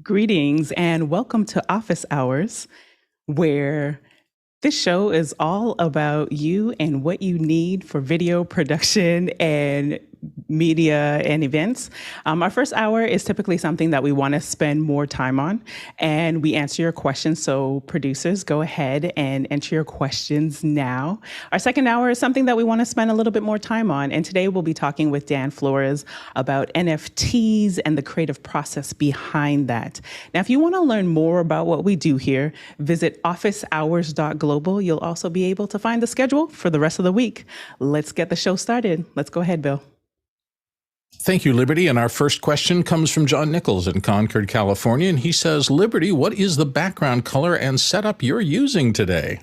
Greetings and welcome to Office Hours, where this show is all about you and what you need for video production and media and events. Our first hour is typically something that we want to spend more time on, and we answer your questions. So producers, go ahead and enter your questions now. Our second hour is something that we want to spend a little bit more time on, and today we'll be talking with Dan Flores about NFTs and the creative process behind that. Now, if you want to learn more about what we do here, visit officehours.global. You'll also be able to find the schedule for the rest of the week. Let's get the show started. Let's go ahead, Bill. Thank you, Liberty. And our first question comes from John Nichols in Concord, California. And he says, Liberty, what is the background color and setup you're using today?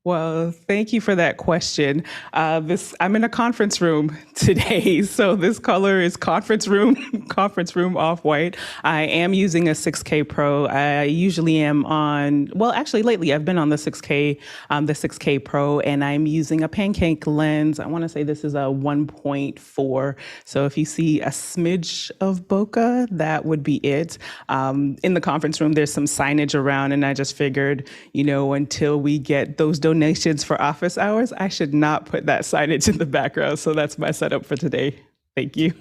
Well, thank you for that question. I'm in a conference room today, so this color is conference room off-white. I am using a 6K Pro. I usually am on, well, actually lately I've been on the 6K Pro, and I'm using a pancake lens. I want to say this is a 1.4. So if you see a smidge of bokeh, that would be it. In the conference room, there's some signage around, and I just figured, until we get those donations for office hours, I should not put that signage in the background. So that's my setup for today. Thank you.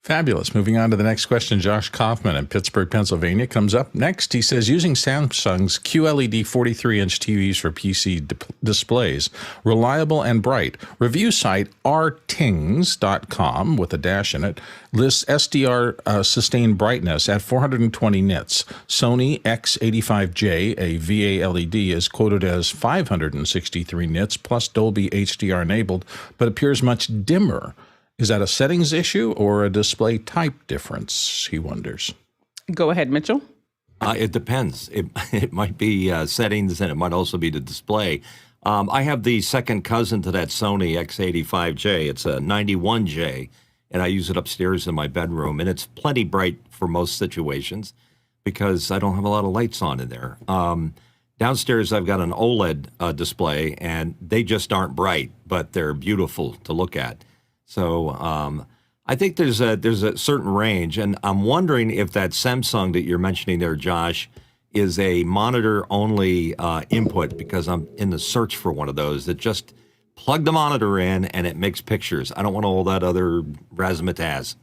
Fabulous. Moving on to the next question. Josh Kaufman in Pittsburgh, Pennsylvania comes up next. He says, using Samsung's QLED 43-inch TVs for PC displays, reliable and bright. Review site rtings.com, with a dash in it, lists SDR sustained brightness at 420 nits. Sony X85J, a VA LED, is quoted as 563 nits plus Dolby HDR enabled, but appears much dimmer. Is that a settings issue or a display type difference, he wonders? Go ahead, Mitchell. It depends. It might be settings, and it might also be the display. I have the second cousin to that Sony X85J. It's a 91J, and I use it upstairs in my bedroom, and it's plenty bright for most situations because I don't have a lot of lights on in there. Downstairs, I've got an OLED display, and they just aren't bright, but they're beautiful to look at. So I think there's a certain range, and I'm wondering if that Samsung that you're mentioning there, Josh, is a monitor-only input, because I'm in the search for one of those that just plug the monitor in and it makes pictures. I don't want all that other razzmatazz.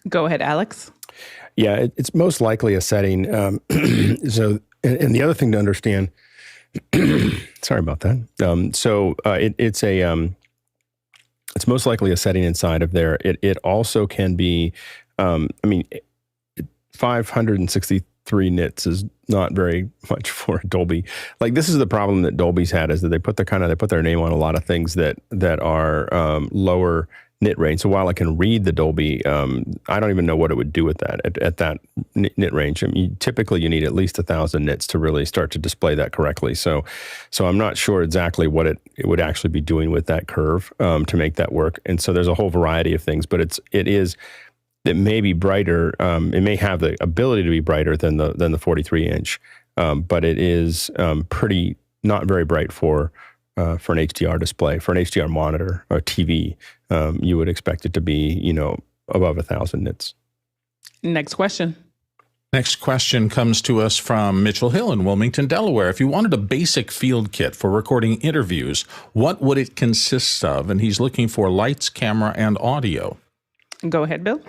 Go ahead, Alex. Yeah, it's most likely a setting. So, and the other thing to understand, sorry about that. It's most likely a setting inside of there. It also can be, 563 nits is not very much for Dolby. Like, this is the problem that Dolby's had, is that they put their name on a lot of things that are lower nit range. So while I can read the Dolby, I don't even know what it would do with that at that nit range. Typically you need at least 1,000 nits to really start to display that correctly. So I'm not sure exactly what it would actually be doing with that curve to make that work. And so there's a whole variety of things, but it may be brighter. It may have the ability to be brighter than the 43-inch, but it is pretty not very bright for an HDR display. For an HDR monitor or TV, you would expect it to be, above 1,000 nits. Next question. Next question comes to us from Mitchell Hill in Wilmington, Delaware. If you wanted a basic field kit for recording interviews, what would it consist of? And he's looking for lights, camera, and audio. Go ahead, Bill.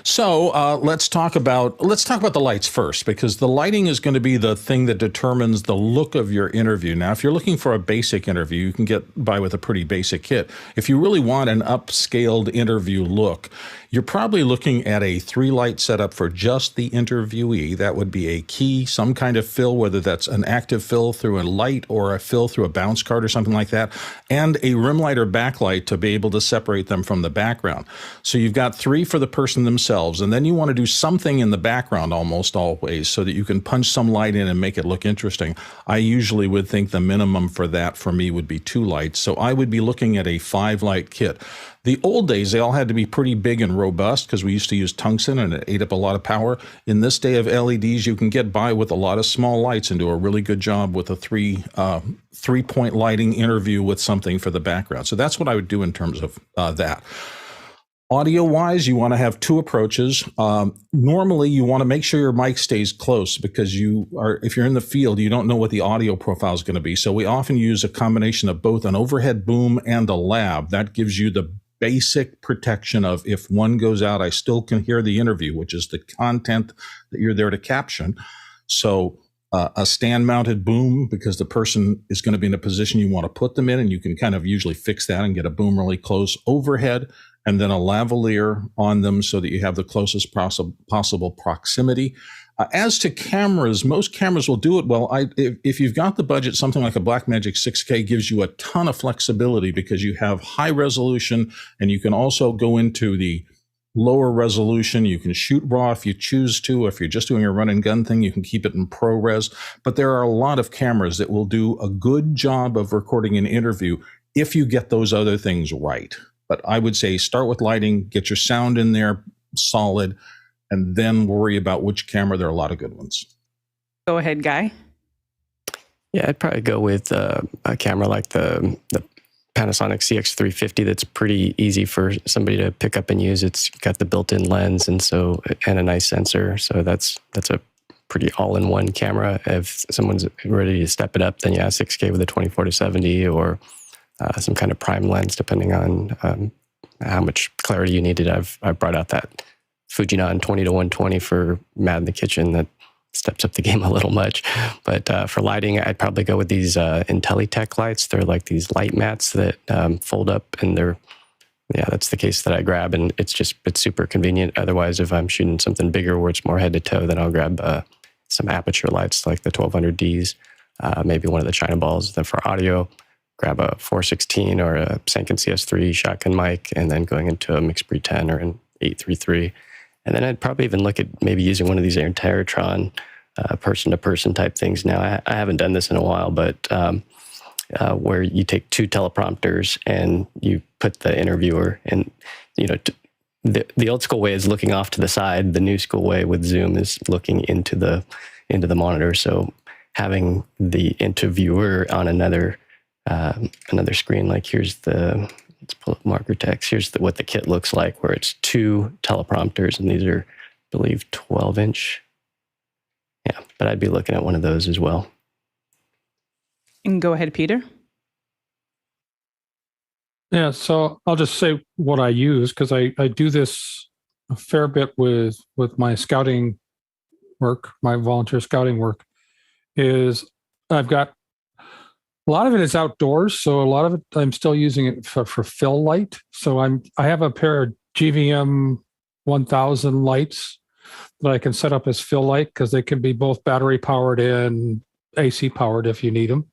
So let's talk about the lights first, because the lighting is going to be the thing that determines the look of your interview. Now, if you're looking for a basic interview, you can get by with a pretty basic kit. If you really want an upscaled interview look, you're probably looking at a 3-light setup for just the interviewee. That would be a key, some kind of fill, whether that's an active fill through a light or a fill through a bounce card or something like that, and a rim light or backlight to be able to separate them from the background. So you've got 3 for the person themselves, and then you want to do something in the background almost always so that you can punch some light in and make it look interesting. I usually would think the minimum for that for me would be 2 lights. So I would be looking at a 5-light kit. The old days, they all had to be pretty big and robust because we used to use tungsten and it ate up a lot of power. In this day of LEDs, you can get by with a lot of small lights and do a really good job with a three-point lighting interview with something for the background. So that's what I would do in terms of that. Audio-wise, you want to have two approaches. Normally, you want to make sure your mic stays close because if you're in the field, you don't know what the audio profile is going to be. So we often use a combination of both an overhead boom and a lav. That gives you the basic protection of if one goes out, I still can hear the interview, which is the content that you're there to caption. So a stand-mounted boom, because the person is going to be in a position you want to put them in, and you can kind of usually fix that and get a boom really close overhead, and then a lavalier on them so that you have the closest possible proximity. As to cameras, most cameras will do it well. If you've got the budget, something like a Blackmagic 6K gives you a ton of flexibility because you have high resolution, and you can also go into the lower resolution. You can shoot RAW if you choose to. If you're just doing a run and gun thing, you can keep it in ProRes. But there are a lot of cameras that will do a good job of recording an interview if you get those other things right. But I would say start with lighting, get your sound in there solid, and then worry about which camera. There are a lot of good ones. Go ahead, Guy. Yeah, I'd probably go with a camera like the Panasonic CX350 that's pretty easy for somebody to pick up and use. It's got the built-in lens and a nice sensor. So that's a pretty all-in-one camera. If someone's ready to step it up, then 6K with a 24-70 or some kind of prime lens, depending on how much clarity you needed. I've brought out that Fujinon 20-120 for Mad in the Kitchen that steps up the game a little much. But for lighting, I'd probably go with these IntelliTech lights. They're like these light mats that fold up, and that's the case that I grab, and it's super convenient. Otherwise, if I'm shooting something bigger where it's more head to toe, then I'll grab some aperture lights like the 1200Ds, maybe one of the China balls. Then for audio, grab a 416 or a Sanken CS3 shotgun mic, and then going into a Mixed-Breed 10 or an 833. And then I'd probably even look at maybe using one of these interrotron person-to-person type things. Now, I haven't done this in a while, but where you take two teleprompters and you put the interviewer, and the old school way is looking off to the side. The new school way with Zoom is looking into the monitor. So having the interviewer on another screen, like let's pull up marker text. Here's what the kit looks like, where it's two teleprompters, and these are, I believe, 12-inch. Yeah, but I'd be looking at one of those as well. And go ahead, Peter. Yeah, so I'll just say what I use, because I do this a fair bit with my scouting work, my volunteer scouting work, is I've got a lot of it is outdoors, so a lot of it I'm still using it for fill light. So I have a pair of GVM 1000 lights that I can set up as fill light, because they can be both battery powered and AC powered if you need them.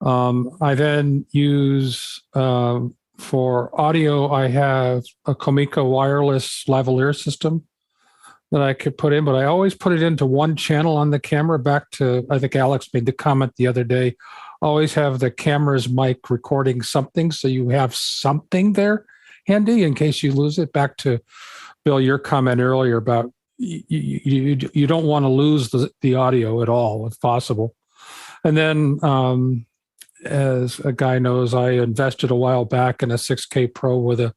I then use for audio, I have a Comica wireless lavalier system that I could put in, but I always put it into one channel on the camera. Back to, I think Alex made the comment the other day, always have the camera's mic recording something, so you have something there handy in case you lose it. Back to Bill, your comment earlier about you don't want to lose the audio at all if possible. And then, as a guy knows, I invested a while back in a 6K Pro with a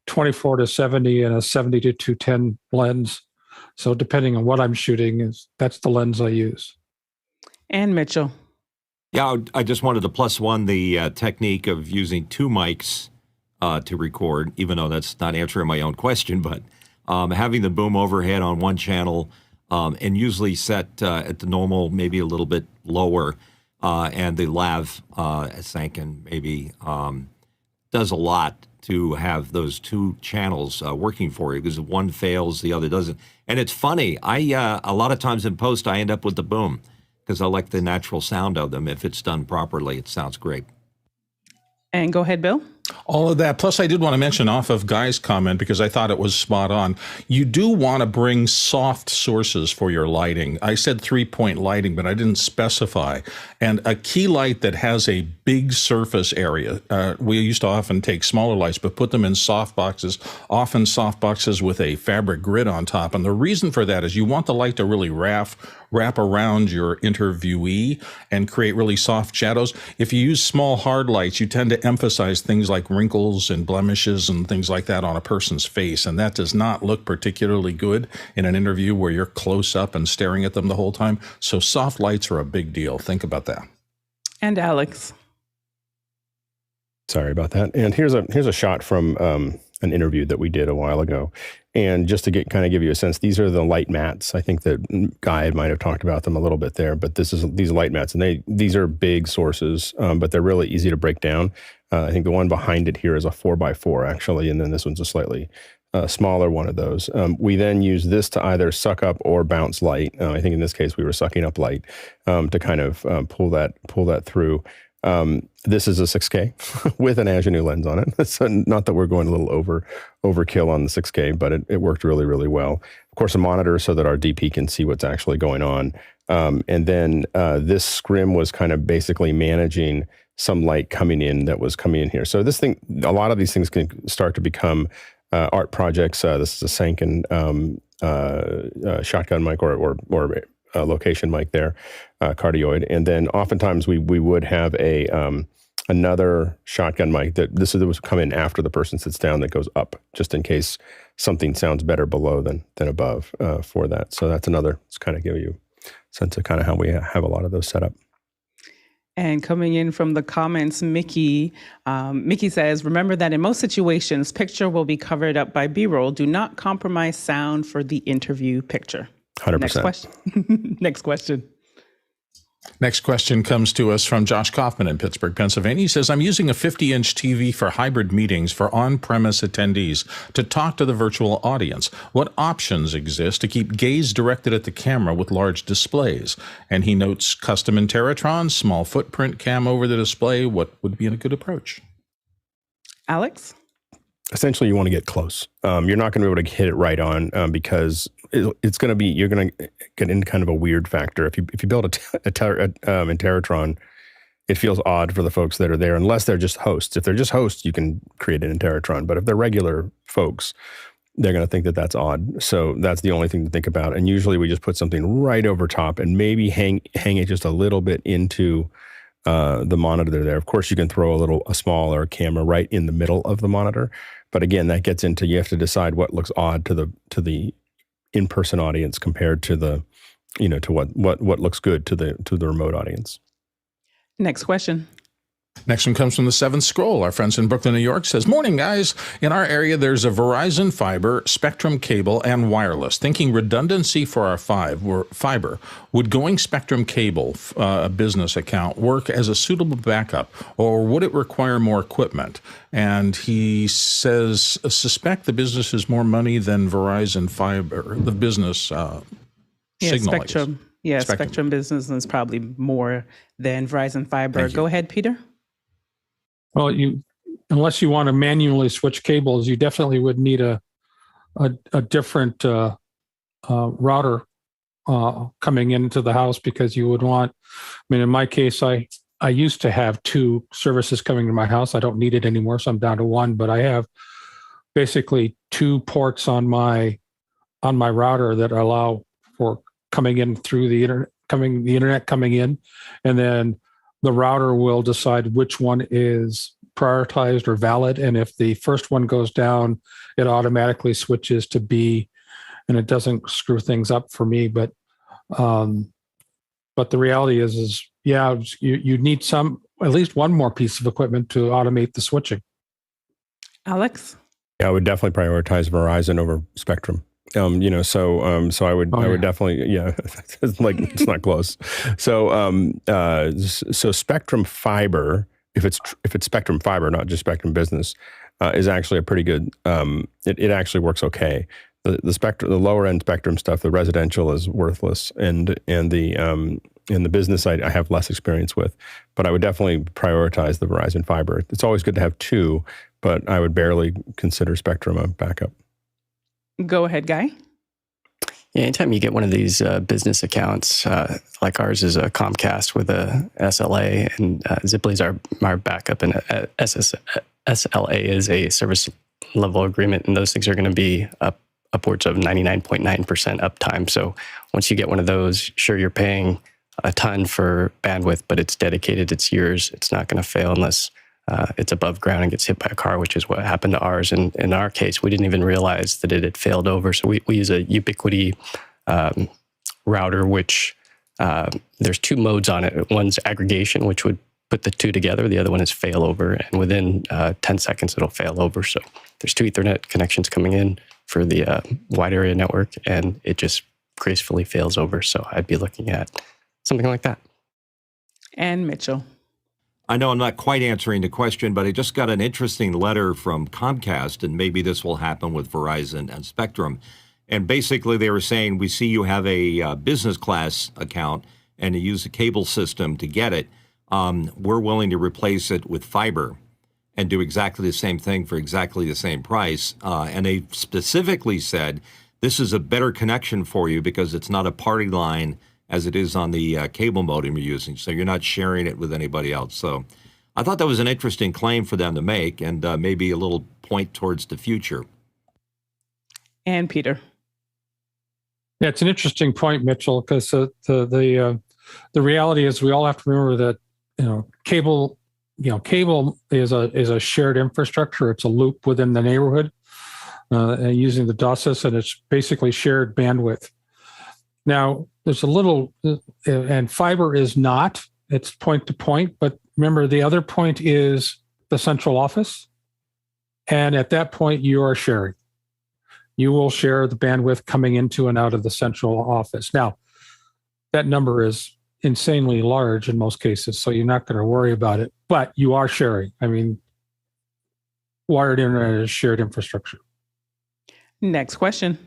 24-70 and a 70-210 lens. So depending on what I'm shooting, that's the lens I use. And Mitchell. Yeah, I just wanted to plus one the technique of using two mics to record, even though that's not answering my own question, but having the boom overhead on one channel and usually set at the normal, maybe a little bit lower, and the lav Sanken maybe does a lot to have those two channels working for you, because if one fails, the other doesn't. And it's funny, a lot of times in post, I end up with the boom, because I like the natural sound of them. If it's done properly, it sounds great. And go ahead, Bill. All of that. Plus, I did want to mention off of Guy's comment, because I thought it was spot on. You do want to bring soft sources for your lighting. I said 3-point lighting, but I didn't specify. And a key light that has a big surface area. We used to often take smaller lights, but put them in soft boxes, often soft boxes with a fabric grid on top. And the reason for that is you want the light to really wrap around your interviewee and create really soft shadows. If you use small hard lights, you tend to emphasize things like like wrinkles and blemishes and things like that on a person's face. And that does not look particularly good in an interview where you're close up and staring at them the whole time. So soft lights are a big deal. Think about that. And Alex. Sorry about that. And here's a shot from an interview that we did a while ago. And just to give you a sense, these are the light mats. I think that Guy might have talked about them a little bit there, but these light mats, and these are big sources, but they're really easy to break down. I think the one behind it here is a 4x4 actually, and then this one's a slightly smaller one of those. We then use this to either suck up or bounce light. I think in this case we were sucking up light to kind of pull that through. This is a 6K with an Ingenue lens on it. So not that we're going a little overkill on the 6K, but it worked really, really well. Of course, a monitor so that our DP can see what's actually going on. And then this scrim was kind of basically managing some light coming in that was coming in here. So this thing, a lot of these things can start to become art projects. This is a Sanken shotgun mic or location mic there, cardioid. And then oftentimes we would have another shotgun mic that would come in after the person sits down that goes up, just in case something sounds better below than above for that. So that's another, it's kind of give you a sense of kind of how we have a lot of those set up. And coming in from the comments, Mickey says, remember that in most situations, picture will be covered up by B-roll. Do not compromise sound for the interview picture. 100%. Next question. Next question. Next question comes to us from Josh Kaufman in Pittsburgh, Pennsylvania. He says, I'm using a 50-inch TV for hybrid meetings for on-premise attendees to talk to the virtual audience. What options exist to keep gaze directed at the camera with large displays? And he notes custom interrotron, small footprint cam over the display. What would be a good approach? Alex? Essentially, you want to get close. You're not going to be able to hit it right on because it's going to be, you're going to get into kind of a weird factor. If you build a interrotron, it feels odd for the folks that are there unless they're just hosts. If they're just hosts, you can create an interrotron. But if they're regular folks, they're going to think that that's odd. So that's the only thing to think about. And usually we just put something right over top and maybe hang it just a little bit into the monitor there. Of course, you can throw a smaller camera right in the middle of the monitor. But again, that gets into, you have to decide what looks odd to the in-person audience compared to the, to what looks good to the remote audience. Next question. Next one comes from the Seventh Scroll. Our friends in Brooklyn, New York says, morning, guys. In our area, there's a Verizn fiber, Spectrm cable, and wireless. Thinking redundancy for our fiber, would going Spectrm cable, a business account, work as a suitable backup, or would it require more equipment? And he says, suspect the business is more money than Verizn fiber, the business signal. Spectrm. Yeah, Spectrm business is probably more than Verizn fiber. Go ahead, Peter. Well, unless you want to manually switch cables, you definitely would need a different router coming into the house, because you would want, in my case, I used to have 2 services coming to my house. I don't need it anymore, so I'm down to 1, but I have basically 2 ports on the router that allow for coming in through the internet coming in, and then the router will decide which one is prioritized or valid. And if the first one goes down, it automatically switches to B, and it doesn't screw things up for me. But the reality is you need at least one more piece of equipment to automate the switching. Alex? Yeah, I would definitely prioritize Verizn over Spectrm. So I would definitely, like it's not close. So Spectrm fiber, if it's Spectrm fiber, not just Spectrm business, is actually a pretty good. It actually works okay. The lower end Spectrm stuff, the residential is worthless, and the business I have less experience with. But I would definitely prioritize the Verizn fiber. It's always good to have 2, but I would barely consider Spectrm a backup. Go ahead, Guy. Yeah, anytime you get one of these business accounts, like ours is a Comcast with a SLA, and Ziply's our backup, and SLA is a service level agreement, and those things are going to be upwards of 99.9% uptime. So once you get one of those, sure, you're paying a ton for bandwidth, but it's dedicated, it's yours, it's not going to fail unless it's above ground and gets hit by a car, which is what happened to ours. And in our case, we didn't even realize that it had failed over. So we use a Ubiquiti router, which there's two modes on it. One's aggregation, which would put the two together. The other one is failover. And within 10 seconds, it'll fail over. So there's two Ethernet connections coming in for the wide area network, and it just gracefully fails over. So I'd be looking at something like that. And Mitchell. I know I'm not quite answering the question, but I just got an interesting letter from Comcast, and maybe this will happen with Verizn and Spectrm. And basically they were saying, we see you have a business class account and you use a cable system to get it. We're willing to replace it with fiber and do exactly the same thing for exactly the same price. And they specifically said, this is a better connection for you because it's not a party line as it is on the cable modem you're using. So you're not sharing it with anybody else. So I thought that was an interesting claim for them to make, and maybe a little point towards the future. And Peter. Yeah, it's an interesting point, Mitchell, because the reality is we all have to remember that cable is a shared infrastructure. It's a loop within the neighborhood using the DOSs, and it's basically shared bandwidth. Now, there's a little, and fiber is not, it's point to point, but remember the other point is the central office. And at that point, you are sharing. You will share the bandwidth coming into and out of the central office. Now, that number is insanely large in most cases, so you're not going to worry about it, but you are sharing. I mean, wired internet is shared infrastructure. Next question.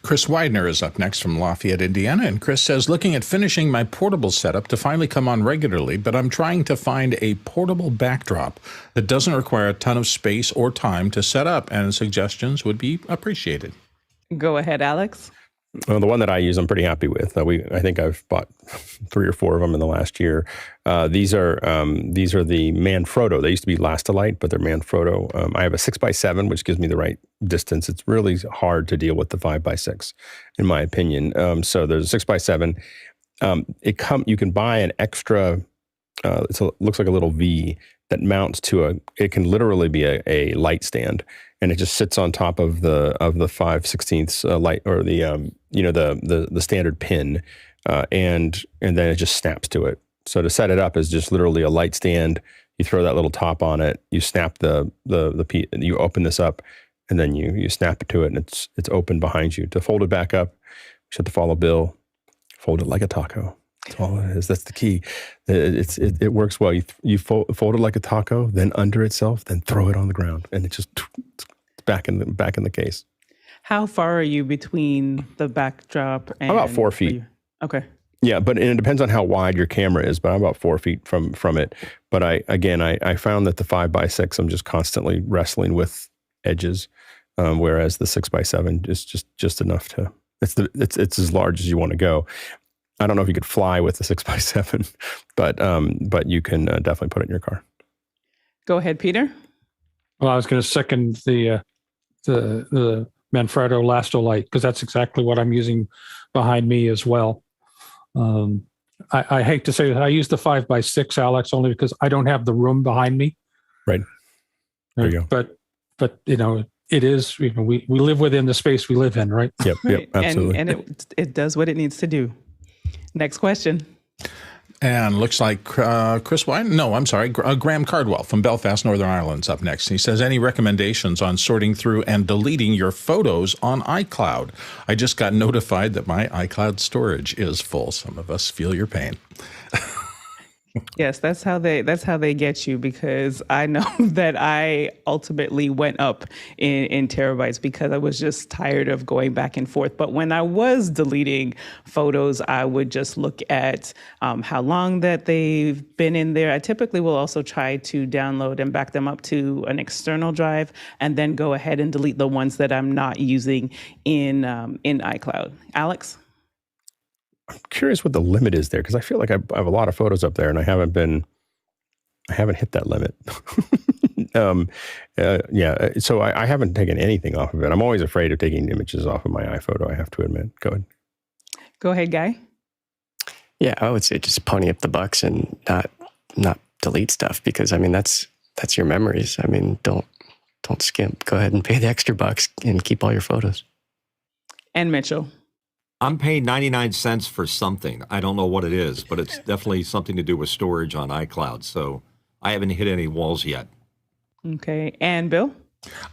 Chris Widener is up next from Lafayette, Indiana. And Chris says, looking at finishing my portable setup to finally come on regularly, but I'm trying to find a portable backdrop that doesn't require a ton of space or time to set up, and suggestions would be appreciated. Go ahead, Alex. Well, the one that I use, I'm pretty happy with. I think I've bought 3 or 4 of them in the last year. These are the Manfrotto. They used to be Lastalite, but they're Manfrotto. I have a 6x7, which gives me the right distance. It's really hard to deal with the 5x6, in my opinion. So there's a 6x7. You can buy an extra. It looks like a little V that mounts to it can literally be a light stand, and it just sits on top of the 5/16 light, or the standard pin, and then it just snaps to it. So to set it up is just literally a light stand. You throw that little top on it, you snap you open this up, and then you snap it to it, and it's open behind you. To fold it back up, you have to follow Bill. Fold it like a taco. That's all it is. That's the key. It works well. You fold it like a taco, then under itself, then throw it on the ground, and it's back in the case. How far are you between the backdrop and about 4 feet? Okay. Yeah, but it depends on how wide your camera is. But I'm about 4 feet from it. But I found that the 5x6, I'm just constantly wrestling with edges, whereas the 6x7 is just enough to. It's as large as you want to go. I don't know if you could fly with the 6x7, but you can definitely put it in your car. Go ahead, Peter. Well, I was going to second the Manfrotto Lastolite, because that's exactly what I'm using behind me as well. I hate to say that I use the 5x6, Alex, only because I don't have the room behind me. Right. There you go. But it is, we live within the space we live in, right? Yep, absolutely. And it does what it needs to do. Next question. And looks like Graham Cardwell from Belfast, Northern Ireland's up next. He says, any recommendations on sorting through and deleting your photos on iCloud? I just got notified that my iCloud storage is full. Some of us feel your pain. Yes, that's how they get you, because I know that I ultimately went up in terabytes because I was just tired of going back and forth. But when I was deleting photos, I would just look at how long that they've been in there. I typically will also try to download and back them up to an external drive, and then go ahead and delete the ones that I'm not using in iCloud. Alex? I'm curious what the limit is there, because I feel like I have a lot of photos up there, and I haven't hit that limit. So I haven't taken anything off of it. I'm always afraid of taking images off of my iPhoto, I have to admit. Go ahead. Go ahead, Guy. Yeah, I would say just pony up the bucks and not delete stuff, because I mean that's that's your memories. I mean, don't skimp. Go ahead and pay the extra bucks and keep all your photos. And Mitchell. I'm paying 99 cents for something. I don't know what it is, but it's definitely something to do with storage on iCloud. So I haven't hit any walls yet. Okay. And Bill?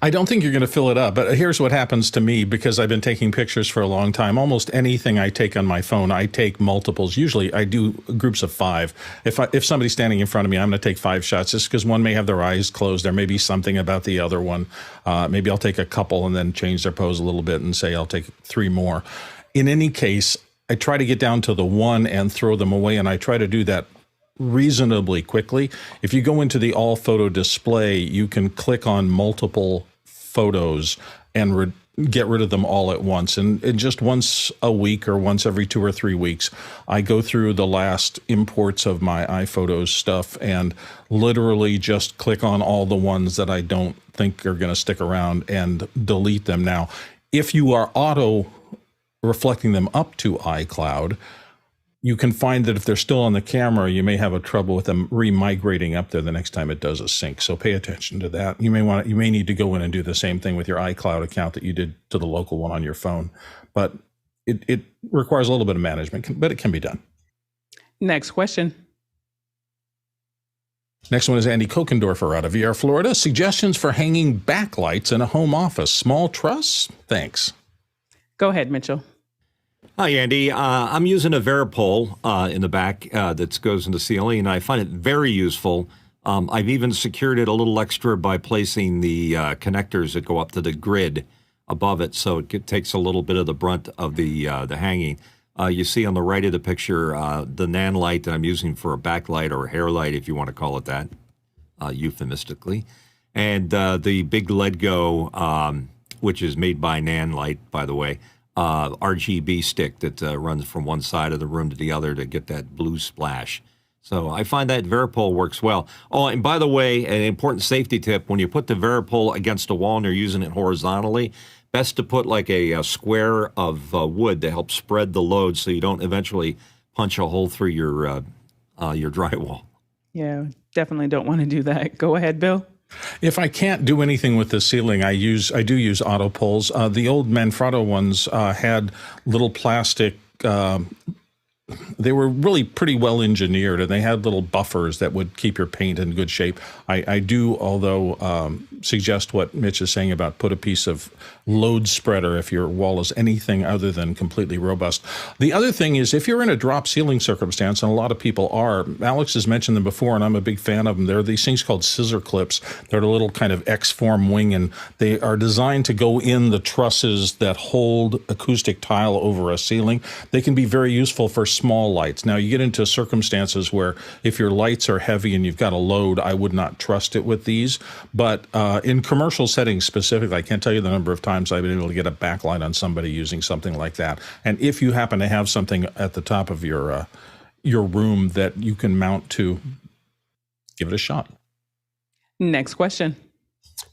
I don't think you're going to fill it up, but here's what happens to me because I've been taking pictures for a long time. Almost anything I take on my phone, I take multiples. Usually I do groups of 5. If somebody's standing in front of me, I'm going to take 5 shots just because one may have their eyes closed. There may be something about the other one. Maybe I'll take a couple and then change their pose a little bit and say I'll take 3 more. In any case, I try to get down to the 1 and throw them away, and I try to do that reasonably quickly. If you go into the all photo display, you can click on multiple photos and get rid of them all at once. And just once a week or once every 2 or 3 weeks, I go through the last imports of my iPhotos stuff and literally just click on all the ones that I don't think are going to stick around and delete them. Now, if you are auto reflecting them up to iCloud, you can find that if they're still on the camera, you may have a trouble with them remigrating up there the next time it does a sync. So pay attention to that. You may need to go in and do the same thing with your iCloud account that you did to the local one on your phone. But it requires a little bit of management, but it can be done. Next question. Next one is Andy Kokendorfer out of VR, Florida. Suggestions for hanging backlights in a home office. Small truss? Thanks. Go ahead, Mitchell. Hi, Andy. I'm using a Veripole in the back that goes in the ceiling, and I find it very useful. I've even secured it a little extra by placing the connectors that go up to the grid above it, so it takes a little bit of the brunt of the hanging. You see on the right of the picture the NAND light that I'm using for a backlight or a hair light, if you want to call it that, euphemistically. And the big LEDGO, which is made by NAND Light, by the way, RGB stick that runs from one side of the room to the other to get that blue splash. So I find that Veripole works well. Oh, and by the way, an important safety tip, when you put the Veripole against a wall and you're using it horizontally, best to put like a square of wood to help spread the load so you don't eventually punch a hole through your drywall. Yeah, definitely don't want to do that. Go ahead, Bill. If I can't do anything with the ceiling, I do use auto poles. The old Manfrotto ones had little plastic. They were really pretty well engineered, and they had little buffers that would keep your paint in good shape. I do, although, suggest what Mitch is saying about put a piece of load spreader if your wall is anything other than completely robust. The other thing is if you're in a drop ceiling circumstance, and a lot of people are, Alex has mentioned them before, and I'm a big fan of them. There are these things called scissor clips. They're a little kind of X-form wing, and they are designed to go in the trusses that hold acoustic tile over a ceiling. They can be very useful for small lights. Now, you get into circumstances where if your lights are heavy and you've got a load, I would not trust it with these. But in commercial settings specifically, I can't tell you the number of times I've been able to get a backlight on somebody using something like that. And if you happen to have something at the top of your room that you can mount to, give it a shot. Next question.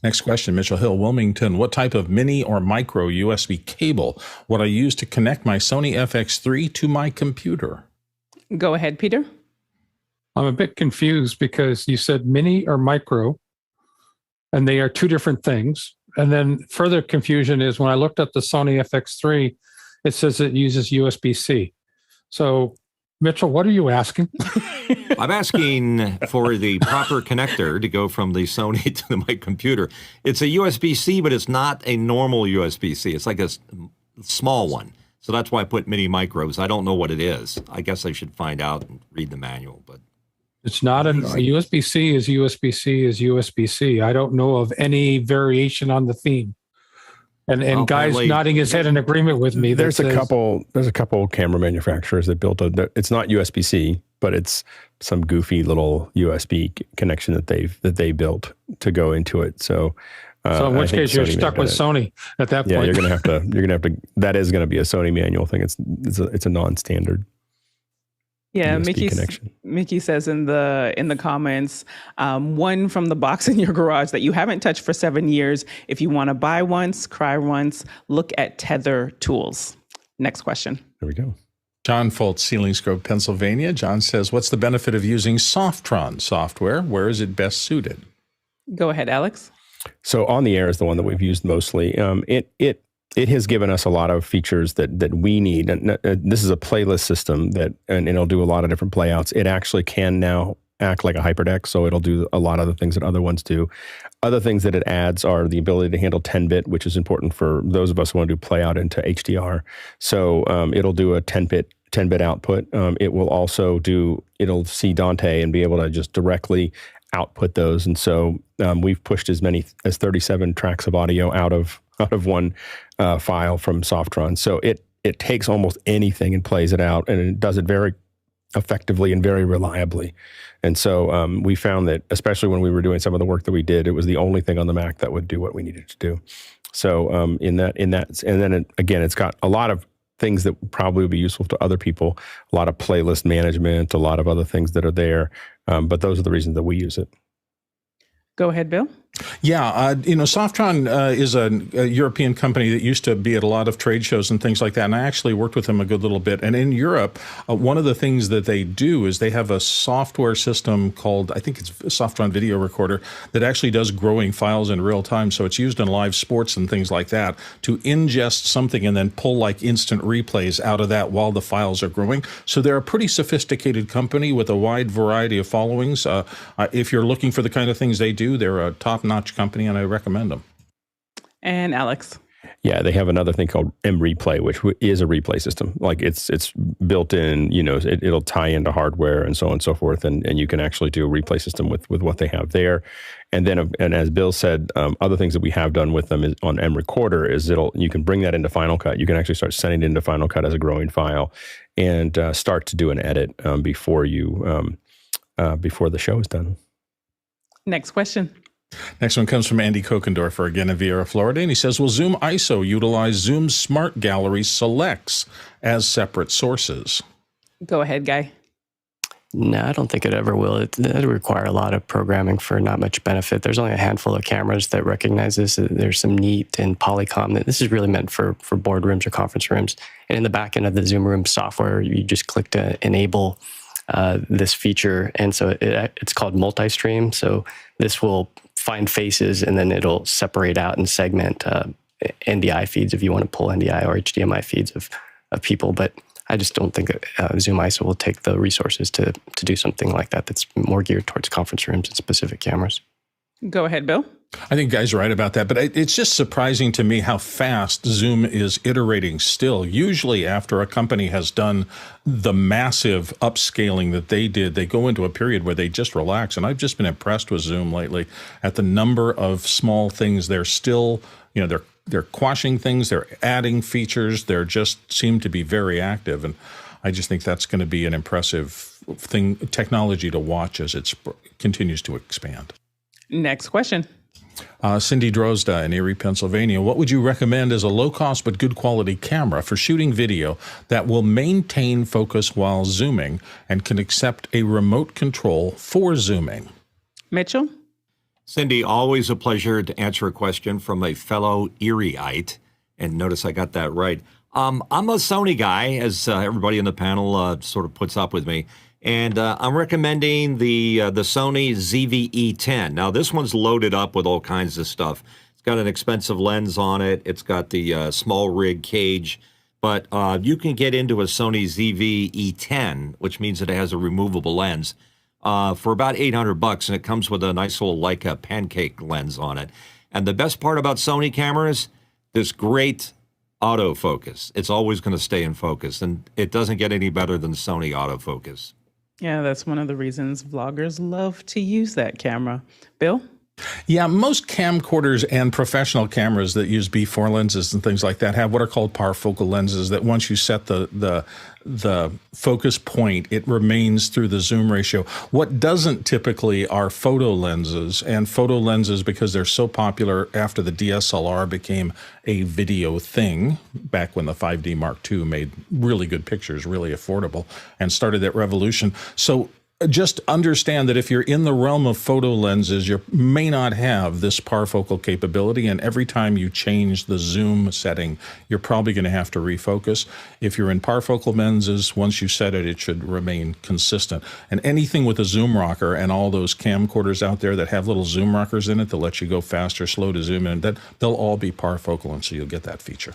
Next question, Mitchell Hill, Wilmington. What type of mini or micro USB cable would I use to connect my Sony FX-3 to my computer? Go ahead, Peter. I'm a bit confused because you said mini or micro, and they are two different things. And then further confusion is when I looked at the Sony FX-3, it says it uses USB-C. So, Mitchell, what are you asking? I'm asking for the proper connector to go from the Sony to my computer. It's a USB-C, but it's not a normal USB-C. It's like a small one. So that's why I put mini micros. I don't know what it is. I guess I should find out and read the manual, but it's not a USB-C is USB-C is USB-C. I don't know of any variation on the theme. And guys nodding his head in agreement with me. There's a couple camera manufacturers that built it's not USB-C, but it's some goofy little USB connection that they built to go into it. So in which case you're stuck with Sony at that point. Yeah, you're gonna have to. That is going to be a Sony manual thing. It's a non-standard. Yeah, Mickey says in the comments, one from the box in your garage that you haven't touched for 7 years. If you want to buy once, cry once, look at Tether Tools. Next question. There we go. John Foltz, Selinsgrove, Pennsylvania. John says, what's the benefit of using Softron software? Where is it best suited? Go ahead, Alex. So on the air is the one that we've used mostly. It has given us a lot of features that we need. And this is a playlist system and it'll do a lot of different playouts. It actually can now act like a hyperdeck, so it'll do a lot of the things that other ones do. Other things that it adds are the ability to handle 10-bit, which is important for those of us who want to do playout into HDR. So it'll do a 10-bit output. It will also it'll see Dante and be able to just directly output those. And so we've pushed as many as 37 tracks of audio out of one file from Softron. So it takes almost anything and plays it out, and it does it very effectively and very reliably. And so we found that, especially when we were doing some of the work that we did, it was the only thing on the Mac that would do what we needed to do. So and then again, it's got a lot of things that probably would be useful to other people, a lot of playlist management, a lot of other things that are there. But those are the reasons that we use it. Go ahead, Bill. Yeah, Softron is a European company that used to be at a lot of trade shows and things like that, and I actually worked with them a good little bit. And in Europe, one of the things that they do is they have a software system called, I think it's Softron Video Recorder, that actually does growing files in real time. So it's used in live sports and things like that to ingest something and then pull like instant replays out of that while the files are growing. So they're a pretty sophisticated company with a wide variety of followings. If you're looking for the kind of things they do, they're a top-notch company, and I recommend them. And Alex. Yeah, they have another thing called mReplay, which is a replay system. Like it's built in, it'll tie into hardware and so on and so forth, and you can actually do a replay system with what they have there. And then, and as Bill said, other things that we have done with them is on mRecorder is you can bring that into Final Cut. You can actually start sending it into Final Cut as a growing file and start to do an edit before the show is done. Next question. Next one comes from Andy Kokendorfer, again in Viera, Florida, and he says, will Zoom ISO utilize Zoom Smart Gallery selects as separate sources? Go ahead, Guy. No, I don't think it ever will. It'll require a lot of programming for not much benefit. There's only a handful of cameras that recognize this. There's some neat and Polycom. This is really meant for boardrooms or conference rooms. And in the back end of the Zoom Room software, you just click to enable this feature. And so it's called multi-stream. So this will find faces and then it'll separate out and segment NDI feeds if you want to pull NDI or HDMI feeds of people. But I just don't think Zoom ISO will take the resources to do something like that that's more geared towards conference rooms and specific cameras. Go ahead, Bill. I think Guy's right about that, but it's just surprising to me how fast Zoom is iterating still. Usually after a company has done the massive upscaling that they did, they go into a period where they just relax. And I've just been impressed with Zoom lately at the number of small things they're still, they're quashing things, they're adding features, they're just seem to be very active. And I just think that's going to be an impressive technology to watch as it continues to expand. Next question. Cindy Drozda in Erie, Pennsylvania. What would you recommend as a low-cost but good quality camera for shooting video that will maintain focus while zooming and can accept a remote control for zooming? Mitchell? Cindy, always a pleasure to answer a question from a fellow Erieite. And notice I got that right. I'm a Sony guy, as everybody in the panel sort of puts up with me. And I'm recommending the Sony ZV-E10. Now, this one's loaded up with all kinds of stuff. It's got an expensive lens on it. It's got the small rig cage. But you can get into a Sony ZV-E10, which means that it has a removable lens, for about $800, and it comes with a nice little Leica pancake lens on it. And the best part about Sony cameras, this great autofocus. It's always going to stay in focus, and it doesn't get any better than Sony autofocus. Yeah, that's one of the reasons vloggers love to use that camera. Bill? Yeah, most camcorders and professional cameras that use B4 lenses and things like that have what are called parafocal lenses that once you set the focus point, it remains through the zoom ratio. What doesn't typically are photo lenses, and photo lenses, because they're so popular after the DSLR became a video thing, back when the 5D Mark II made really good pictures, really affordable, and started that revolution. So just understand that if you're in the realm of photo lenses, you may not have this parfocal capability, and every time you change the zoom setting, you're probably going to have to refocus. If you're in parfocal lenses, once you set it, it should remain consistent. And anything with a zoom rocker and all those camcorders out there that have little zoom rockers in it that let you go fast or slow to zoom in, that they'll all be parfocal, and so you'll get that feature.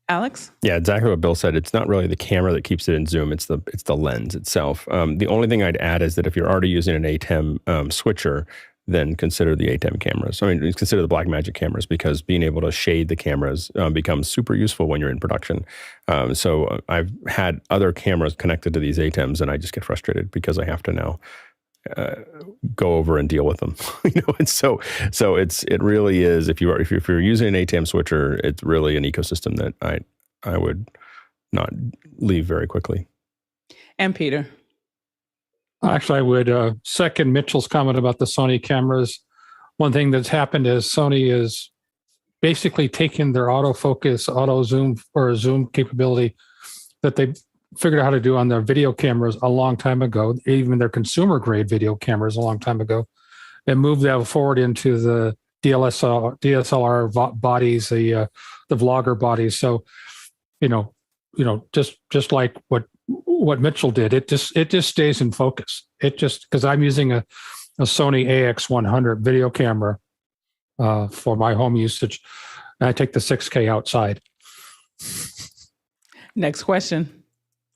Alex? Yeah, exactly what Bill said. It's not really the camera that keeps it in zoom. It's the lens itself. The only thing I'd add is that if you're already using an ATEM switcher, then consider the ATEM cameras. I mean, consider the Blackmagic cameras, because being able to shade the cameras becomes super useful when you're in production. So I've had other cameras connected to these ATEMs, and I just get frustrated because I have to now go over and deal with them. And so it really is, if you're using an ATEM switcher, it's really an ecosystem that I would not leave very quickly. And Peter? Actually, I would second Mitchell's comment about the Sony cameras. One thing that's happened is Sony is basically taking their autofocus, auto zoom, or zoom capability that they figured out how to do on their video cameras a long time ago, even their consumer grade video cameras a long time ago, and moved that forward into the DSLR bodies, the vlogger bodies. So, just like what Mitchell did, it just stays in focus. It just, because I'm using a Sony AX100 video camera for my home usage, and I take the 6K outside. Next question.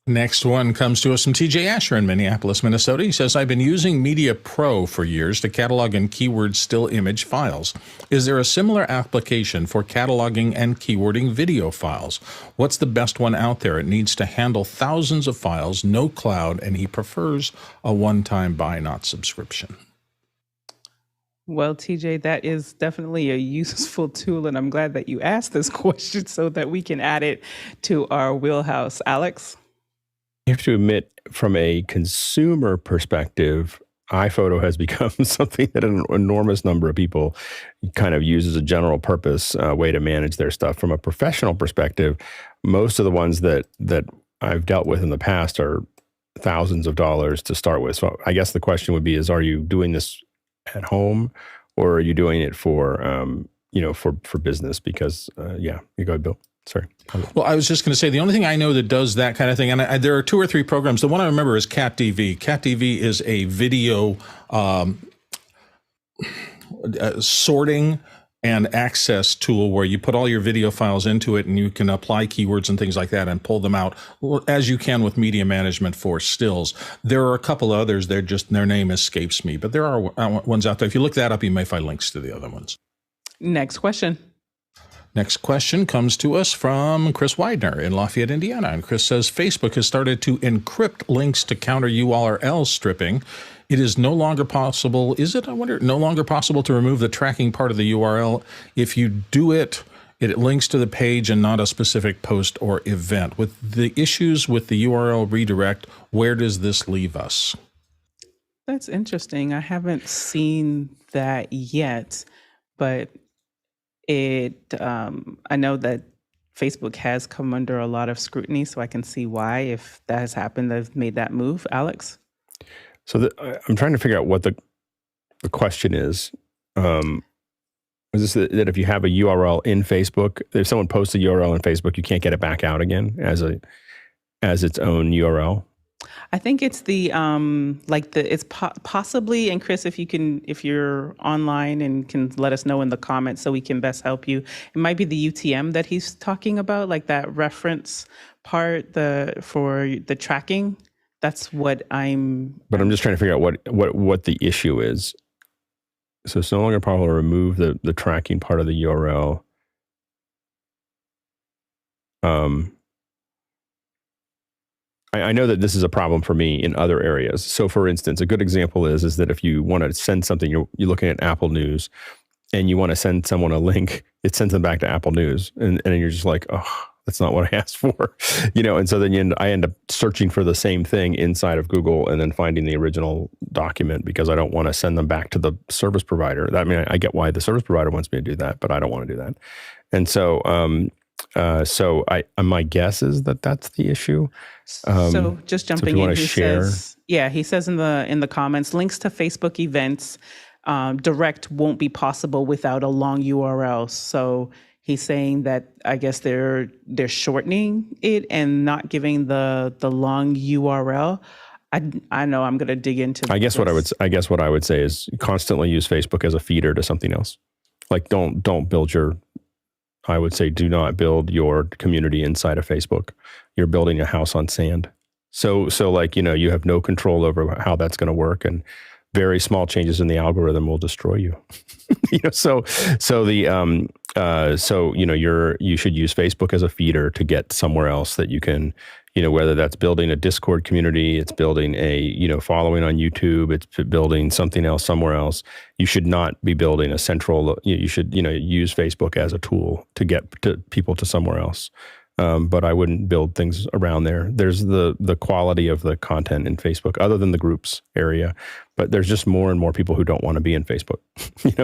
Next one comes to us from TJ Asher in Minneapolis, Minnesota. He says, I've been using Media Pro for years to catalog and keyword still image files. Is there a similar application for cataloging and keywording video files? What's the best one out there? It needs to handle thousands of files, no cloud, and he prefers a one-time buy, not subscription. Well, TJ, that is definitely a useful tool, and I'm glad that you asked this question so that we can add it to our wheelhouse. Alex? You have to admit, from a consumer perspective, iPhoto has become something that an enormous number of people kind of use as a general purpose way to manage their stuff. From a professional perspective, most of the ones that I've dealt with in the past are thousands of dollars to start with. So I guess the question would be, are you doing this at home, or are you doing it for business? Because you go ahead, Bill. Sorry. Well, I was just going to say, the only thing I know that does that kind of thing, and there are 2 or 3 programs. The one I remember is CatDV. CatDV is a video sorting and access tool where you put all your video files into it, and you can apply keywords and things like that and pull them out as you can with media management for stills. There are a couple others. Their name escapes me, but there are ones out there. If you look that up, you may find links to the other ones. Next question. Next question comes to us from Chris Widener in Lafayette, Indiana. And Chris says, Facebook has started to encrypt links to counter URL stripping. It is no longer possible, is it? I wonder, no longer possible to remove the tracking part of the URL. If you do it, it links to the page and not a specific post or event. With the issues with the URL redirect, where does this leave us? That's interesting. I haven't seen that yet, but I know that Facebook has come under a lot of scrutiny, so I can see why, if that has happened, they've made that move. Alex? So I'm trying to figure out what the question is. Is this that if you have a URL in Facebook, if someone posts a URL in Facebook, you can't get it back out again as its own URL? I think it's possibly, and Chris, if you're online and can let us know in the comments so we can best help you, it might be the UTM that he's talking about, like that reference part, for the tracking. That's what But I'm just trying to figure out what the issue is. So it's no longer possible to remove the tracking part of the URL. I know that this is a problem for me in other areas. So for instance, a good example is that if you want to send something, you're looking at Apple News and you want to send someone a link, it sends them back to Apple News. And you're just like, oh, that's not what I asked for. And so then I end up searching for the same thing inside of Google and then finding the original document because I don't want to send them back to the service provider. I mean, I get why the service provider wants me to do that, but I don't want to do that. And so So my guess is that that's the issue. So just jumping in, he share. says, he says in the comments, links to Facebook events direct won't be possible without a long URL. So he's saying that I guess they're shortening it and not giving the long URL. I know I'm going to dig into. I guess what I would say is constantly use Facebook as a feeder to something else. Like don't build I would say do not build your community inside of Facebook. You're building a house on sand. So like, you have no control over how that's going to work, and very small changes in the algorithm will destroy you. You should use Facebook as a feeder to get somewhere else that you can, whether that's building a Discord community, it's building a, following on YouTube, it's building something else somewhere else. You should not be building a central, you should, use Facebook as a tool to get people to somewhere else. But I wouldn't build things around there. There's the quality of the content in Facebook, other than the groups area, but there's just more and more people who don't want to be in Facebook,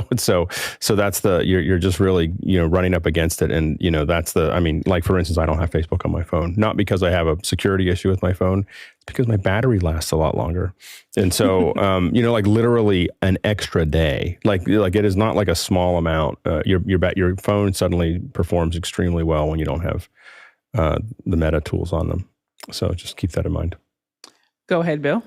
and so that's you're just really, running up against it. And, like for instance, I don't have Facebook on my phone, not because I have a security issue with my phone, it's because my battery lasts a lot longer. And so, like literally an extra day, like it is not like a small amount. Your phone suddenly performs extremely well when you don't have the meta tools on them. So just keep that in mind. Go ahead, Bill.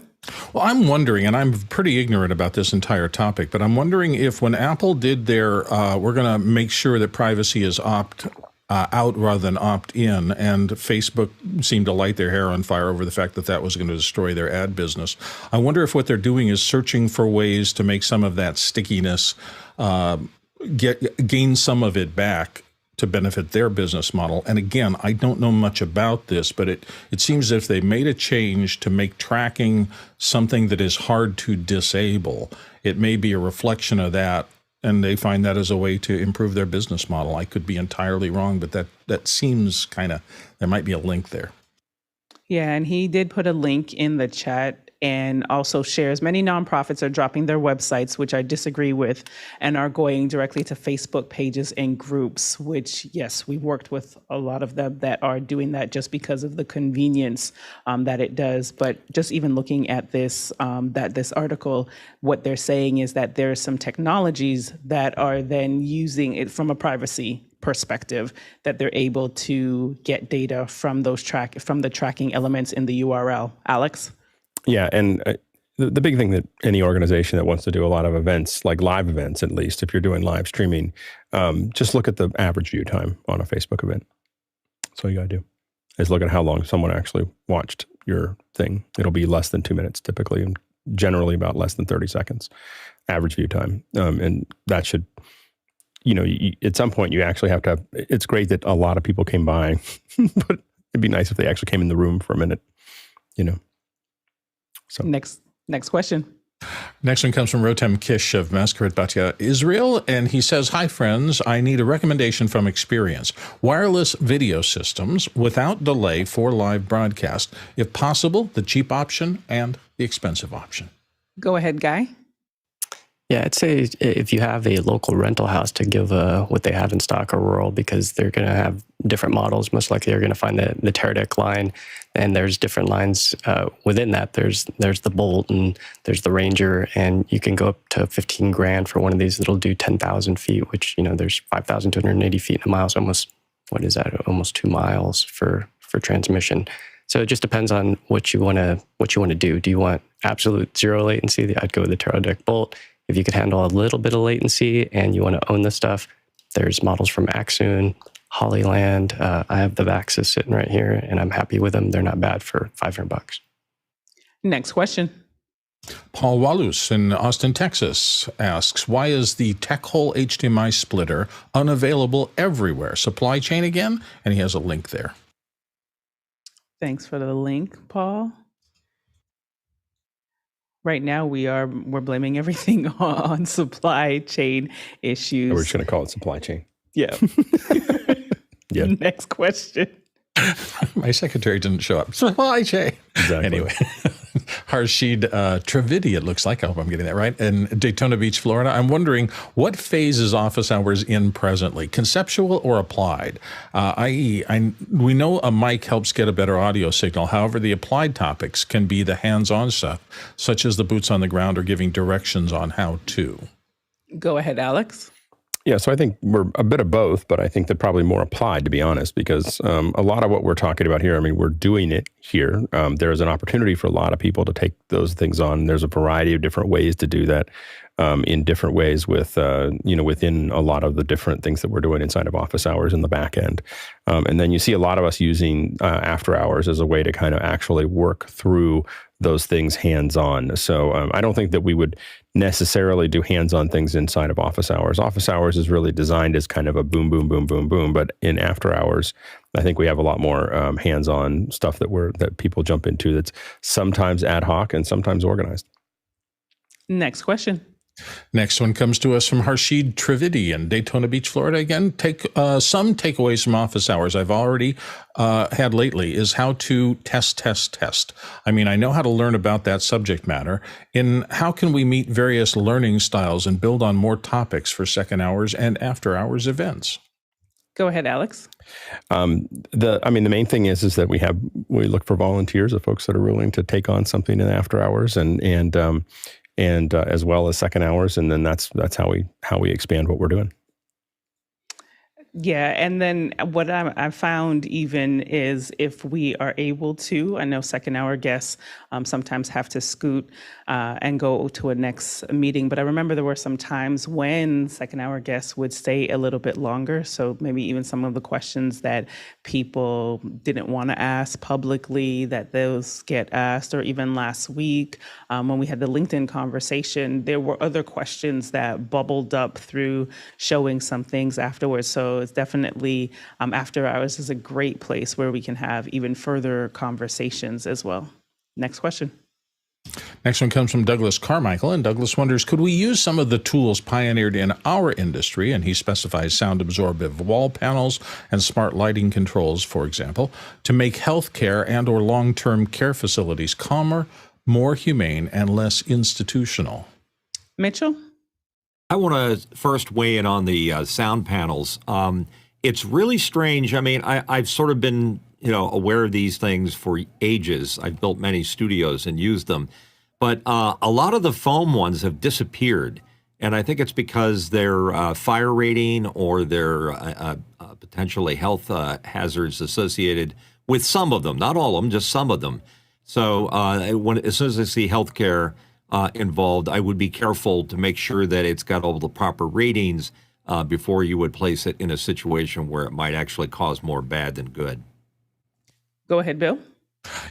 Well, I'm wondering, and I'm pretty ignorant about this entire topic, but I'm wondering if when Apple did their, we're going to make sure that privacy is opt out rather than opt in, and Facebook seemed to light their hair on fire over the fact that was going to destroy their ad business. I wonder if what they're doing is searching for ways to make some of that stickiness, gain some of it back to benefit their business model. And again, I don't know much about this, but it seems as if they made a change to make tracking something that is hard to disable. It may be a reflection of that, and they find that as a way to improve their business model. I could be entirely wrong, but that seems there might be a link there. Yeah, and he did put a link in the chat and also shares many nonprofits are dropping their websites, which I disagree with, and are going directly to Facebook pages and groups, which, yes, we've worked with a lot of them that are doing that just because of the convenience that it does. But just even looking at this, this article, what they're saying is that there are some technologies that are then using it from a privacy perspective, that they're able to get data from from the tracking elements in the URL. Alex? Yeah, and the big thing that any organization that wants to do a lot of events, like live events at least, if you're doing live streaming, just look at the average view time on a Facebook event. That's all you got to do, is look at how long someone actually watched your thing. It'll be less than 2 minutes typically, and generally about less than 30 seconds, average view time. And that should, at some point you actually have to have, it's great that a lot of people came by, but it'd be nice if they actually came in the room for a minute, So next question. Next one comes from Rotem Kish of Mascaret Batya, Israel. And he says, "Hi, friends. I need a recommendation from experience. Wireless video systems without delay for live broadcast. If possible, the cheap option and the expensive option." Go ahead, Guy. Yeah, I'd say if you have a local rental house, to give what they have in stock a whirl, because they're going to have different models. Most likely you're going to find the Teradek line, and there's different lines within that. There's the Bolt and there's the Ranger, and you can go up to 15 grand for one of these that'll do 10,000 feet, which, there's 5,280 feet in a mile. So almost 2 miles for transmission. So it just depends on what you want to do. Do you want absolute zero latency? I'd go with the Teradek Bolt. If you could handle a little bit of latency and you want to own the stuff, there's models from Axoon, Hollyland. I have the Vaxis sitting right here, and I'm happy with them. They're not bad for $500. Next question. Paul Walus in Austin, Texas asks, "Why is the techole HDMI splitter unavailable everywhere? Supply chain again?" And he has a link there. Thanks for the link, Paul. Right now, we're blaming everything on supply chain issues. We're just going to call it supply chain. Yeah. Yeah. Next question. My secretary didn't show up. Supply chain. Exactly. Anyway, Harshid Trividi, it looks like. I hope I'm getting that right. In Daytona Beach, Florida. I'm wondering, what phase is office hours in presently? Conceptual or applied? I.e., we know a mic helps get a better audio signal. However, the applied topics can be the hands-on stuff, such as the boots on the ground or giving directions on how to. Go ahead, Alex. Yeah, so I think we're a bit of both, but I think they're probably more applied, to be honest, because a lot of what we're talking about here, I mean, we're doing it here. There is an opportunity for a lot of people to take those things on. There's a variety of different ways to do that in different ways with, within a lot of the different things that we're doing inside of office hours in the back end. And then you see a lot of us using after hours as a way to kind of actually work through those things hands-on. So I don't think that we would necessarily do hands-on things inside of office hours. Office hours is really designed as kind of a boom, boom, boom, boom, boom. But in after hours, I think we have a lot more hands-on stuff that people jump into that's sometimes ad hoc and sometimes organized. Next question. Next one comes to us from Harshid Trividi in Daytona Beach, Florida. Again, some takeaways from office hours I've already had lately is how to test. I mean, I know how to learn about that subject matter. And how can we meet various learning styles and build on more topics for second hours and after hours events? Go ahead, Alex. The main thing is that we look for volunteers of folks that are willing to take on something in after hours and as well as second hours, and then that's how we expand what we're doing. Yeah, and then what I found even is if we are able to, I know second hour guests sometimes have to scoot and go to a next meeting, but I remember there were some times when second hour guests would stay a little bit longer. So maybe even some of the questions that people didn't want to ask publicly, that those get asked, or even last week when we had the LinkedIn conversation, there were other questions that bubbled up through showing some things afterwards. So it's definitely after hours is a great place where we can have even further conversations as well. Next question. Next one comes from Douglas Carmichael, and Douglas wonders, could we use some of the tools pioneered in our industry, and he specifies sound-absorptive wall panels and smart lighting controls, for example, to make healthcare and or long-term care facilities calmer, more humane, and less institutional? Mitchell? I want to first weigh in on the sound panels. It's really strange. I mean, I've sort of been aware of these things for ages. I've built many studios and used them. But a lot of the foam ones have disappeared. And I think it's because they're fire rating or they're potentially health hazards associated with some of them. Not all of them, just some of them. So as soon as I see healthcare involved, I would be careful to make sure that it's got all the proper ratings before you would place it in a situation where it might actually cause more bad than good. Go ahead, Bill.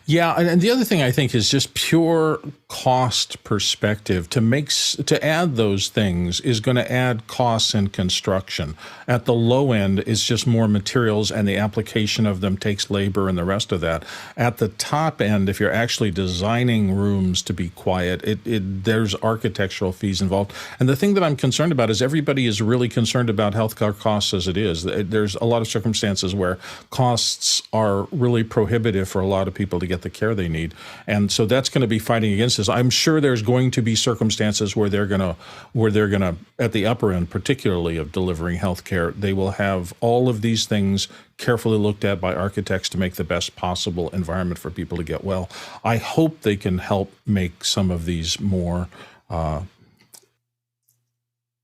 Yeah, and the other thing I think is just pure cost perspective. To add those things is going to add costs in construction. At the low end, it's just more materials, and the application of them takes labor and the rest of that. At the top end, if you're actually designing rooms to be quiet, there's architectural fees involved. And the thing that I'm concerned about is everybody is really concerned about healthcare costs as it is. There's a lot of circumstances where costs are really prohibitive for a lot of people to get the care they need. And so that's going to be fighting against this. I'm sure there's going to be circumstances where they're going to, at the upper end, particularly of delivering health care, they will have all of these things carefully looked at by architects to make the best possible environment for people to get well. I hope they can help make some of these more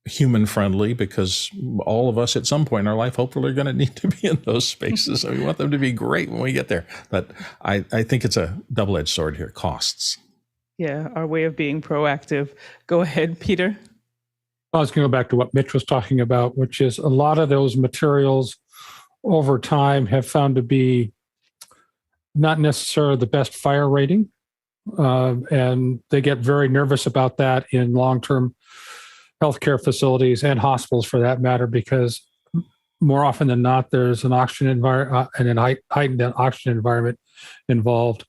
human-friendly, because all of us at some point in our life hopefully are going to need to be in those spaces. So we want them to be great when we get there. But I think it's a double-edged sword here, costs. Yeah, our way of being proactive. Go ahead, Peter. I was going to go back to what Mitch was talking about, which is a lot of those materials over time have found to be not necessarily the best fire rating. And they get very nervous about that in long-term healthcare facilities and hospitals, for that matter, because more often than not, there's an oxygen environment and a heightened oxygen environment involved.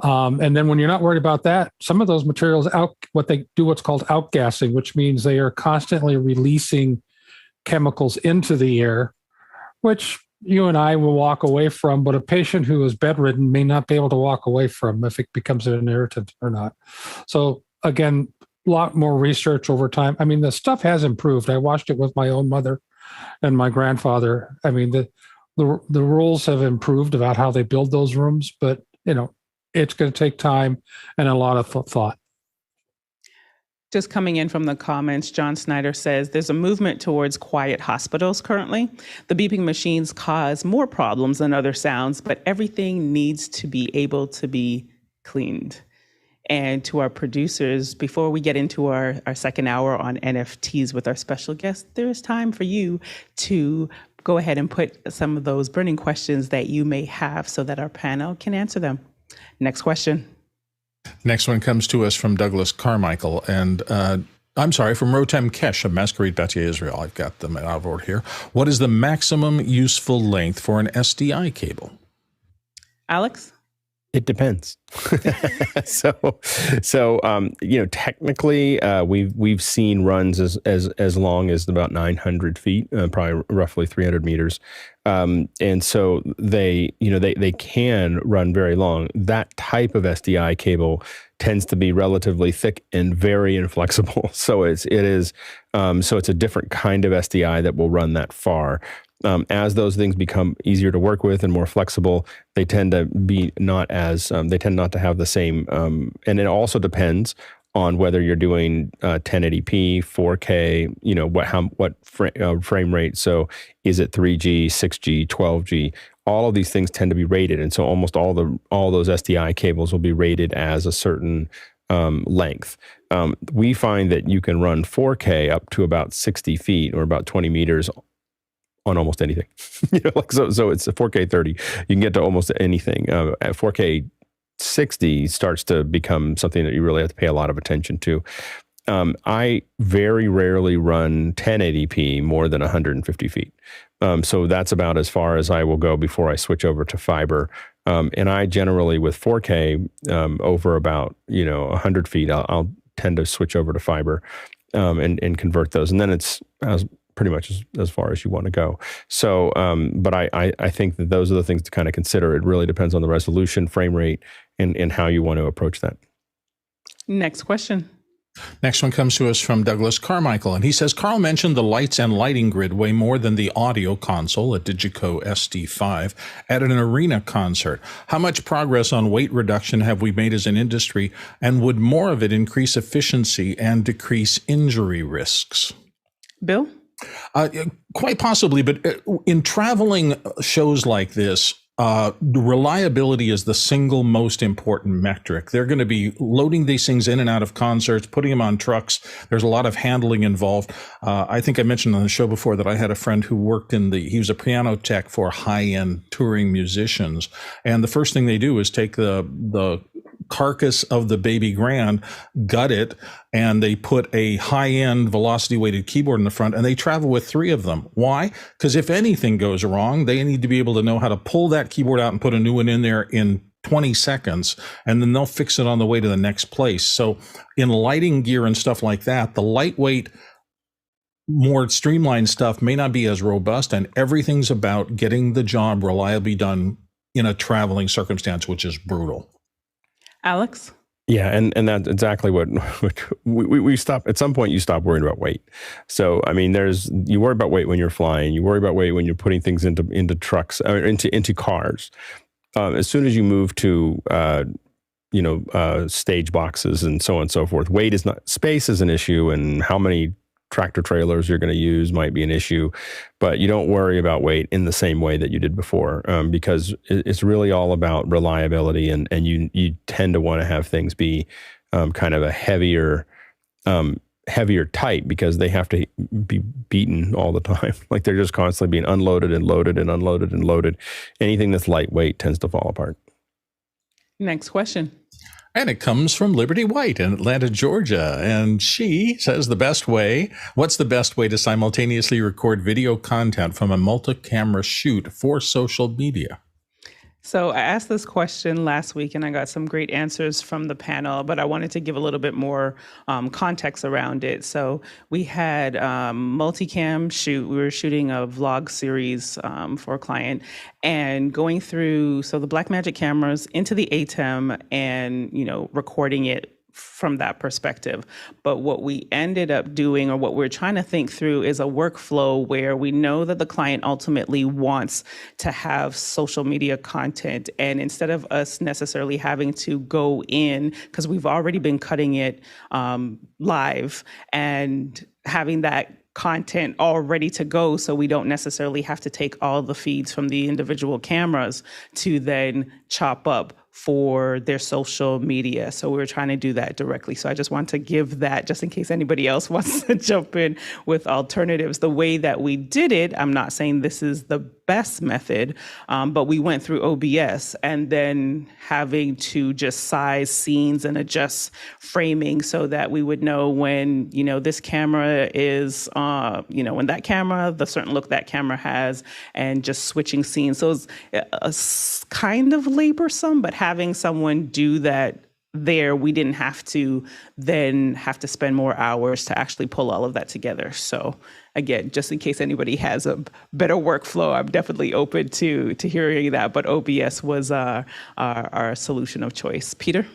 And then when you're not worried about that, some of those materials what's called outgassing, which means they are constantly releasing chemicals into the air, which you and I will walk away from, but a patient who is bedridden may not be able to walk away from if it becomes an irritant or not. So again, a lot more research over time. I mean, the stuff has improved. I watched it with my own mother and my grandfather. I mean, the rules have improved about how they build those rooms, but it's going to take time and a lot of thought. Just coming in from the comments, John Snyder says there's a movement towards quiet hospitals currently. The beeping machines cause more problems than other sounds, but everything needs to be able to be cleaned. And to our producers, before we get into our second hour on NFTs with our special guest, there is time for you to go ahead and put some of those burning questions that you may have so that our panel can answer them. Next question. Next one comes to us from Douglas Carmichael, and from Rotem Kesh of Masquerade Battier Israel. I've got them out of order here. What is the maximum useful length for an SDI cable? Alex? It depends. Technically, we've seen runs as long as about 900 feet, probably roughly 300 meters. And so they can run very long. That type of SDI cable tends to be relatively thick and very inflexible. So it's a different kind of SDI that will run that far. As those things become easier to work with and more flexible, they tend to be not to have the same, and it also depends on whether you're doing 1080p, 4K, what frame rate. So is it 3G, 6G, 12G? All of these things tend to be rated, and so almost all those SDI cables will be rated as a certain length. We find that you can run 4K up to about 60 feet or about 20 meters on almost anything. So it's a 4K 30. You can get to almost anything. At 4K 60 starts to become something that you really have to pay a lot of attention to. I very rarely run 1080p more than 150 feet. So that's about as far as I will go before I switch over to fiber. And I generally, with 4K over about 100 feet, I'll tend to switch over to fiber and convert those. And then it's pretty much as far as you want to go. So, but I think that those are the things to kind of consider. It really depends on the resolution, frame rate, and how you want to approach that. Next question. Next one comes to us from Douglas Carmichael, and he says, Karl mentioned the lights and lighting grid weigh more than the audio console, a DiGiCo SD5, at an arena concert. How much progress on weight reduction have we made as an industry, and would more of it increase efficiency and decrease injury risks? Bill? Quite possibly, but in traveling shows like this, reliability is the single most important metric. They're going to be loading these things in and out of concerts, putting them on trucks. There's a lot of handling involved. I think I mentioned on the show before that I had a friend who worked he was a piano tech for high-end touring musicians. And the first thing they do is take the carcass of the baby grand, gut it, and they put a high-end velocity-weighted keyboard in the front, and they travel with 3 of them. Why? Because if anything goes wrong, they need to be able to know how to pull that keyboard out and put a new one in there in 20 seconds, and then they'll fix it on the way to the next place. So in lighting gear and stuff like that, the lightweight, more streamlined stuff may not be as robust, and everything's about getting the job reliably done in a traveling circumstance, which is brutal. Alex? Yeah, and that's exactly what we stop. At some point, you stop worrying about weight. So, I mean, you worry about weight when you're flying. You worry about weight when you're putting things into trucks, or into cars. As soon as you move to stage boxes and so on and so forth, weight is not. Space is an issue, and how many tractor trailers you're going to use might be an issue, but you don't worry about weight in the same way that you did before, because it's really all about reliability, and you tend to want to have things be kind of a heavier type, because they have to be beaten all the time. Like they're just constantly being unloaded and loaded and unloaded and loaded. Anything that's lightweight tends to fall apart. Next question. And it comes from Liberty White in Atlanta, Georgia. And she says what's the best way to simultaneously record video content from a multi-camera shoot for social media? So I asked this question last week and I got some great answers from the panel, but I wanted to give a little bit more context around it. So we had multicam shoot. We were shooting a vlog series for a client and going through, so the Blackmagic cameras into the ATEM and, recording it from that perspective. But what we ended up doing, or what we're trying to think through, is a workflow where we know that the client ultimately wants to have social media content. And instead of us necessarily having to go in, because we've already been cutting it live and having that content all ready to go, so we don't necessarily have to take all the feeds from the individual cameras to then chop up for their social media. So we were trying to do that directly. So I just want to give that just in case anybody else wants to jump in with alternatives. The way that we did it, I'm not saying this is the best method, but we went through OBS and then having to just size scenes and adjust framing so that we would know when, this camera is, when that camera, the certain look that camera has, and just switching scenes. So it's kind of laborsome, but having someone do that there, we didn't have to spend more hours to actually pull all of that together. So again, just in case anybody has a better workflow, I'm definitely open to hearing that. But OBS was our solution of choice. Peter?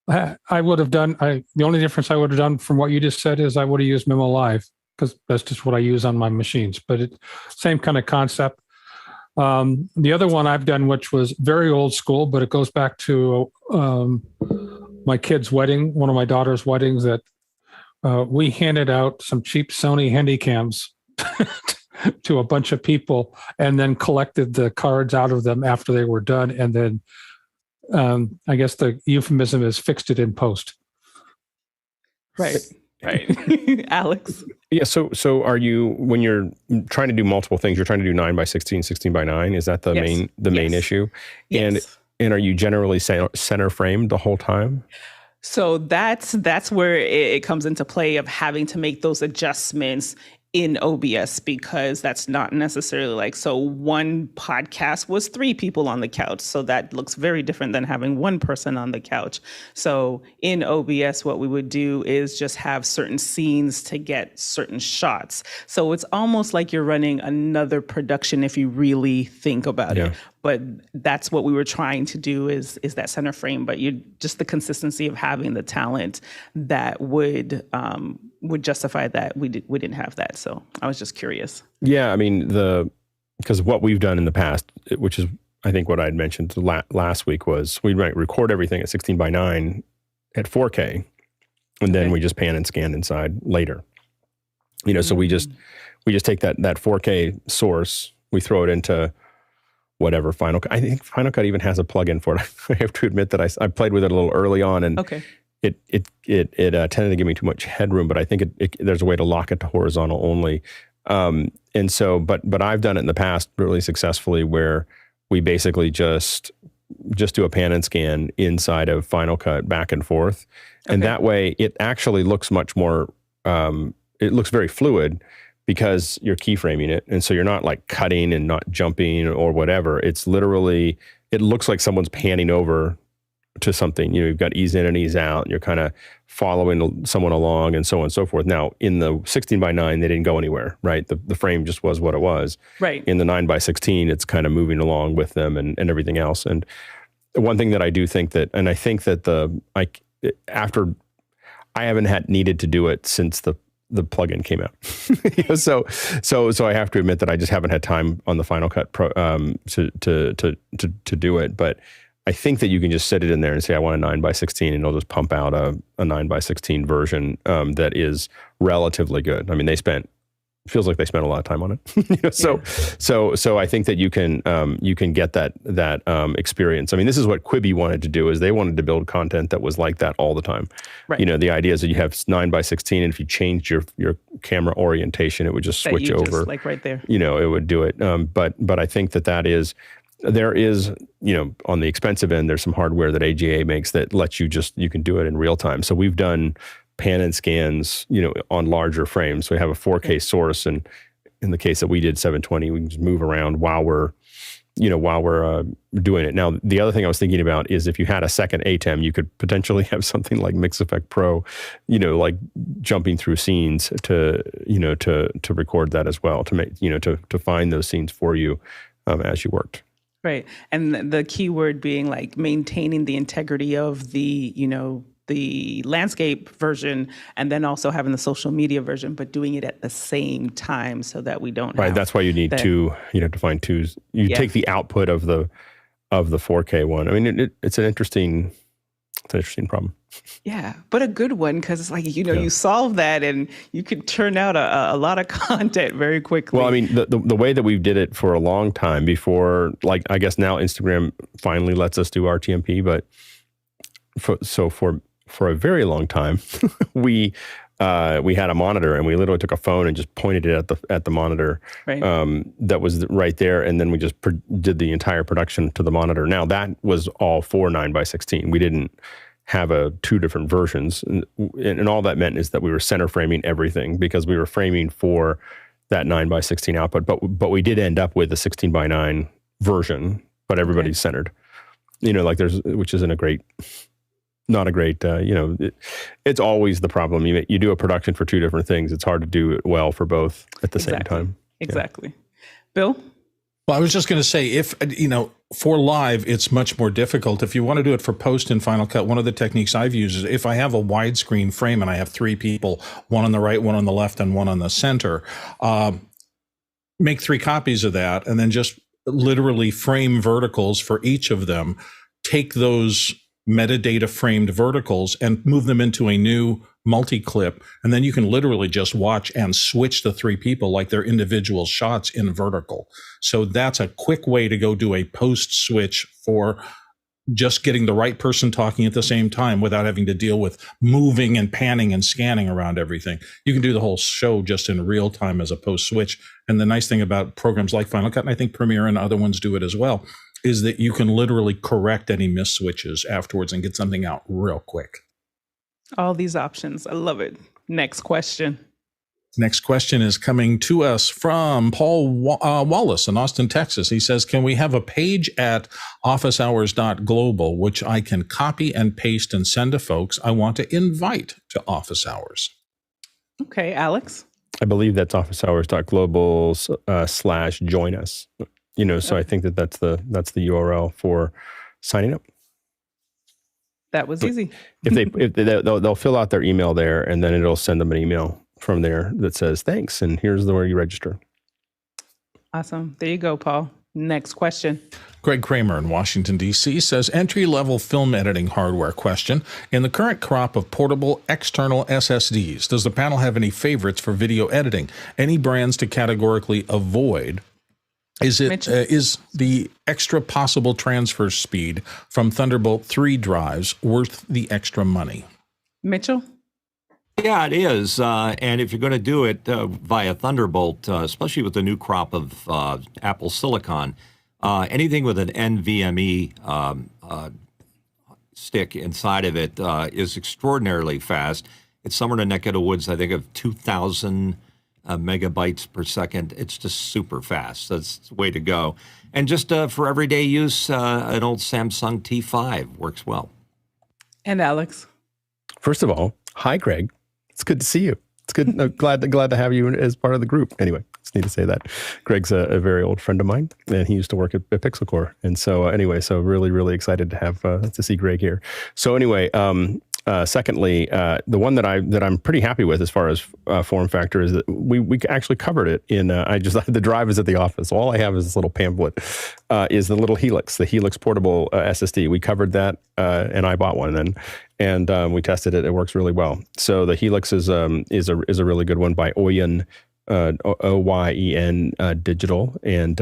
I would have done, the only difference I would have done from what you just said is I would have used Memo Live, because that's just what I use on my machines. But same kind of concept. The other one I've done, which was very old school, but it goes back to my kid's wedding, one of my daughter's weddings, that we handed out some cheap Sony Handycams to a bunch of people and then collected the cards out of them after they were done. And then I guess the euphemism is fixed it in post. Right. Alex? Yeah. So are you, when you're trying to do multiple things, you're trying to do 9x16, 16x9? Is that the main issue? Yes. And are you generally center framed the whole time? So that's where it comes into play of having to make those adjustments in OBS, because that's not necessarily so one podcast was 3 people on the couch. So that looks very different than having one person on the couch. So in OBS, what we would do is just have certain scenes to get certain shots. So it's almost like you're running another production if you really think about it. But that's what we were trying to do is that center frame. But you just the consistency of having the talent that would justify that. We didn't have that. So I was just curious. Yeah, I mean because what we've done in the past, which is I think what I'd mentioned last week, was we might record everything at 16x9 at 4K, and then we just pan and scan inside later. So we just take that 4K source, we throw it into whatever Final Cut. I think Final Cut even has a plugin for it. I have to admit that I played with it a little early on, and it tended to give me too much headroom. But I think there's a way to lock it to horizontal only. And so, but I've done it in the past really successfully, where we basically just do a pan and scan inside of Final Cut back and forth, and that way it actually looks much more. It looks very fluid, because you're keyframing it. And so you're not cutting and not jumping or whatever. It's literally, it looks like someone's panning over to something. You've got ease in and ease out, and you're kind of following someone along and so on and so forth. Now, in the 16x9, they didn't go anywhere, right? The frame just was what it was. Right. In the 9x16, it's kind of moving along with them and everything else. And one thing that I do think that, and I think that I haven't needed to do it since the plugin came out. So I have to admit that I just haven't had time on the Final Cut Pro to do it. But I think that you can just set it in there and say, I want a 9x16, and it'll just pump out a 9x16 version that is relatively good. I mean, feels like they spent a lot of time on it. So I think that you can get that experience. I mean, this is what Quibi wanted to do, is they wanted to build content that was like that all the time. Right. The idea is that you have 9x16, and if you changed your camera orientation, it would just switch over. Just right there. It would do it. But I think that there is, on the expensive end, there's some hardware that AGA makes that lets you can do it in real time. So we've done pan and scans, on larger frames. So we have a 4K source, and in the case that we did 720, we can just move around while we're doing it. Now, the other thing I was thinking about is if you had a second ATEM, you could potentially have something like Mix Effect Pro, like jumping through scenes to record that as well, to make, to find those scenes for you as you worked. Right. And the key word being like maintaining the integrity of the landscape version, and then also having the social media version, but doing it at the same time so that we don't Right. That's why you need two, to find twos. You take the output of the 4K one. I mean, it's an interesting problem. Yeah, but a good one, because it's like, you solve that and you could turn out a lot of content very quickly. Well, I mean, the way that we did it for a long time before, like, I guess now Instagram finally lets us do RTMP, but for a very long time, we had a monitor, and we literally took a phone and just pointed it at the monitor. Right. That was right there, and then we just did the entire production to the monitor. Now that was all for 9:16. We didn't have two different versions, and all that meant is that we were center framing everything because we were framing for that 9:16 output. But we did end up with a 16:9 version, but everybody's centered. Which isn't not a great, it's always the problem. You do a production for two different things. It's hard to do it well for both at the same time. Exactly. Bill? Well, I was just going to say, if, for live, it's much more difficult. If you want to do it for post in Final Cut, one of the techniques I've used is if I have a widescreen frame and I have three people, one on the right, one on the left, and one on the center, make 3 copies of that, and then just literally frame verticals for each of them. Take those metadata framed verticals and move them into a new multi-clip, and then you can literally just watch and switch the 3 people like they're individual shots in vertical. So that's a quick way to go do a post switch for just getting the right person talking at the same time without having to deal with moving and panning and scanning around everything. You can do the whole show just in real time as a post switch. And the nice thing about programs like Final Cut, and I think Premiere and other ones do it as well, is that you can literally correct any miss switches afterwards and get something out real quick. All these options. I love it. Next question. Next question is coming to us from Paul Wallace in Austin, Texas. He says, can we have a page at officehours.global, which I can copy and paste and send to folks I want to invite to Office Hours? Okay, Alex? I believe that's officehours.global /join us. So I think that's the URL for signing up. That was easy. If they'll fill out their email there, and then it'll send them an email from there that says thanks, and here's where you register. Awesome. There you go, Paul. Next question. Greg Kramer in Washington, D.C. says, entry-level film editing hardware question. In the current crop of portable external SSDs, does the panel have any favorites for video editing? Any brands to categorically avoid? Is the extra possible transfer speed from Thunderbolt 3 drives worth the extra money? Mitchell? Yeah, it is. And if you're going to do it via Thunderbolt, especially with the new crop of Apple Silicon, anything with an NVMe stick inside of it is extraordinarily fast. It's somewhere in the neck of the woods, I think, of 2,000 megabytes per second. It's just super fast. That's the way to go. And just for everyday use, an old Samsung T5 works well. And Alex? First of all, hi, Greg. It's good to see you. It's good. glad to have you as part of the group. Anyway, just need to say that. Greg's a very old friend of mine, and he used to work at Pixel Core. And so so really, really excited to have to see Greg here. So anyway, secondly, the one that I'm pretty happy with as far as form factor is that we actually covered it in. The drive is at the office. So all I have is this little pamphlet. Is the little Helix, the Helix portable SSD. We covered that, and I bought one and we tested it. It works really well. So the Helix is a really good one by Oyen, OYEN Digital, and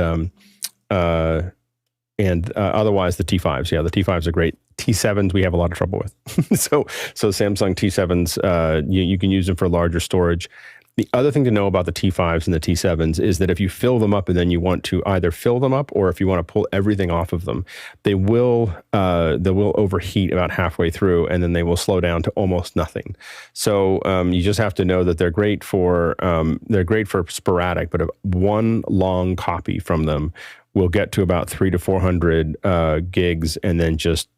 otherwise the T5s. Yeah, the T5s are great. T7s we have a lot of trouble with. so Samsung T7s, you can use them for larger storage. The other thing to know about the T5s and the T7s is that if you fill them up and then you want to either fill them up or if you want to pull everything off of them, they will overheat about halfway through and then they will slow down to almost nothing. So you just have to know that they're great for sporadic, but one long copy from them will get to about 300 to 400 gigs and then just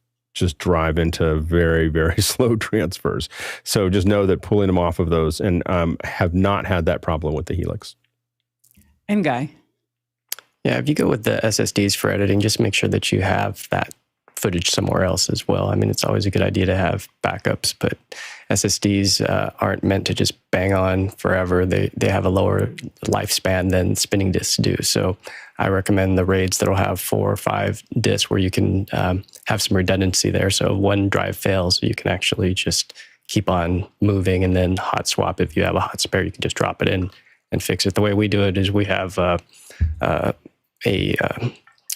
drive into very, very slow transfers. So just know that pulling them off of those and have not had that problem with the Helix. And Guy? Yeah, if you go with the SSDs for editing, just make sure that you have that footage somewhere else as well. I mean, it's always a good idea to have backups, but SSDs aren't meant to just bang on forever. They have a lower lifespan than spinning disks do. So I recommend the RAIDs that'll have 4 or 5 disks where you can have some redundancy there. So if one drive fails, you can actually just keep on moving and then hot swap. If you have a hot spare, you can just drop it in and fix it. The way we do it is we have a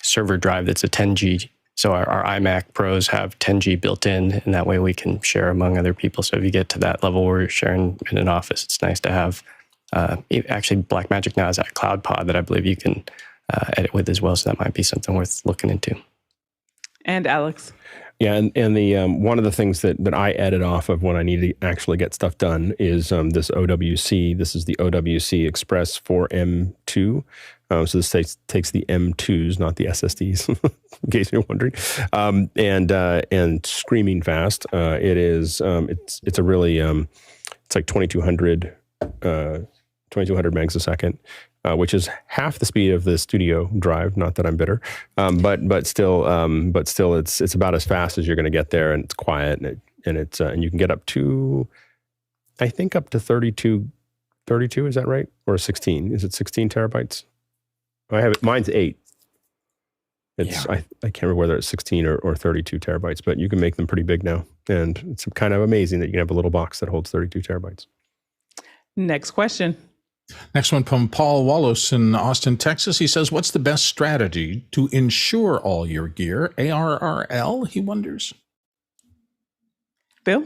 server drive that's a 10G. So our iMac Pros have 10G built in, and that way we can share among other people. So if you get to that level where you're sharing in an office, it's nice to have. Actually, Blackmagic now has that cloud pod that I believe you can edit with as well. So that might be something worth looking into. And Alex? Yeah, and the one of the things that I edit off of when I need to actually get stuff done is this OWC. This is the OWC Express 4M2. So this takes the M2s, not the SSDs, in case you're wondering. And screaming fast. It's a really it's like 2200 megs a second. Which is half the speed of the studio drive. Not that I'm bitter, but still, it's about as fast as you're going to get there, and it's quiet, and you can get up to, I think, up to 32. Is that right? Or 16? Is it 16 terabytes? I have it. Mine's 8. It's I can't remember whether it's 16 or 32 terabytes, but you can make them pretty big now, and it's kind of amazing that you can have a little box that holds 32 terabytes. Next question. Next one from Paul Wallace in Austin, Texas. He says, what's the best strategy to insure all your gear? ARRL, he wonders. Bill?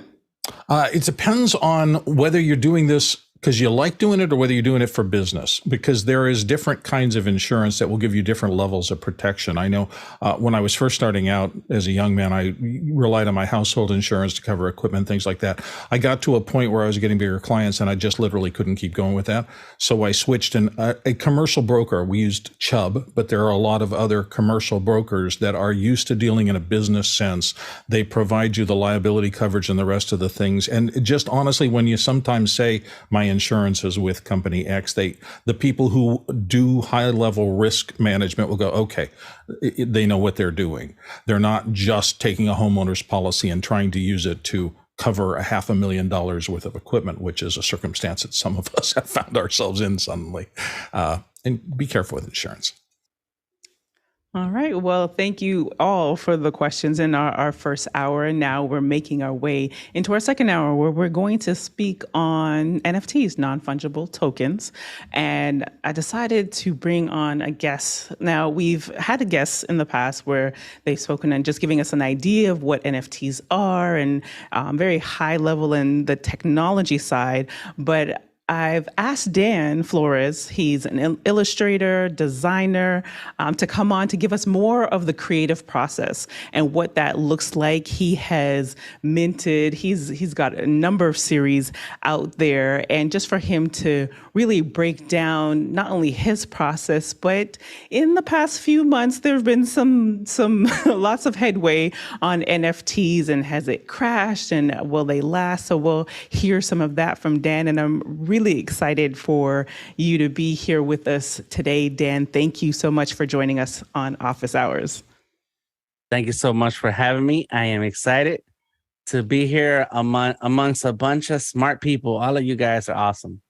It depends on whether you're doing this because you like doing it or whether you're doing it for business, because there is different kinds of insurance that will give you different levels of protection. I know when I was first starting out as a young man, I relied on my household insurance to cover equipment, things like that. I got to a point where I was getting bigger clients and I just literally couldn't keep going with that. So I switched a commercial broker. We used Chubb, but there are a lot of other commercial brokers that are used to dealing in a business sense. They provide you the liability coverage and the rest of the things. And just honestly, when you sometimes say my insurance is with company X, the people who do high level risk management will go, okay, they know what they're doing. They're not just taking a homeowner's policy and trying to use it to cover $500,000 worth of equipment, which is a circumstance that some of us have found ourselves in suddenly. And be careful with insurance. All right. Well, thank you all for the questions in our first hour. Now we're making our way into our second hour where we're going to speak on NFTs, non-fungible tokens. And I decided to bring on a guest. Now, we've had a guest in the past where they've spoken and just giving us an idea of what NFTs are and very high level in the technology side. But I've asked Dan Flores, he's an illustrator, designer, to come on to give us more of the creative process and what that looks like. He has minted, he's got a number of series out there, and just for him to really break down not only his process, but in the past few months, there have been some lots of headway on NFTs, and has it crashed and will they last? So we'll hear some of that from Dan, and I'm really excited for you to be here with us today, Dan. Thank you so much for joining us on Office Hours. Thank you so much for having me. I am excited to be here amongst a bunch of smart people. All of you guys are awesome.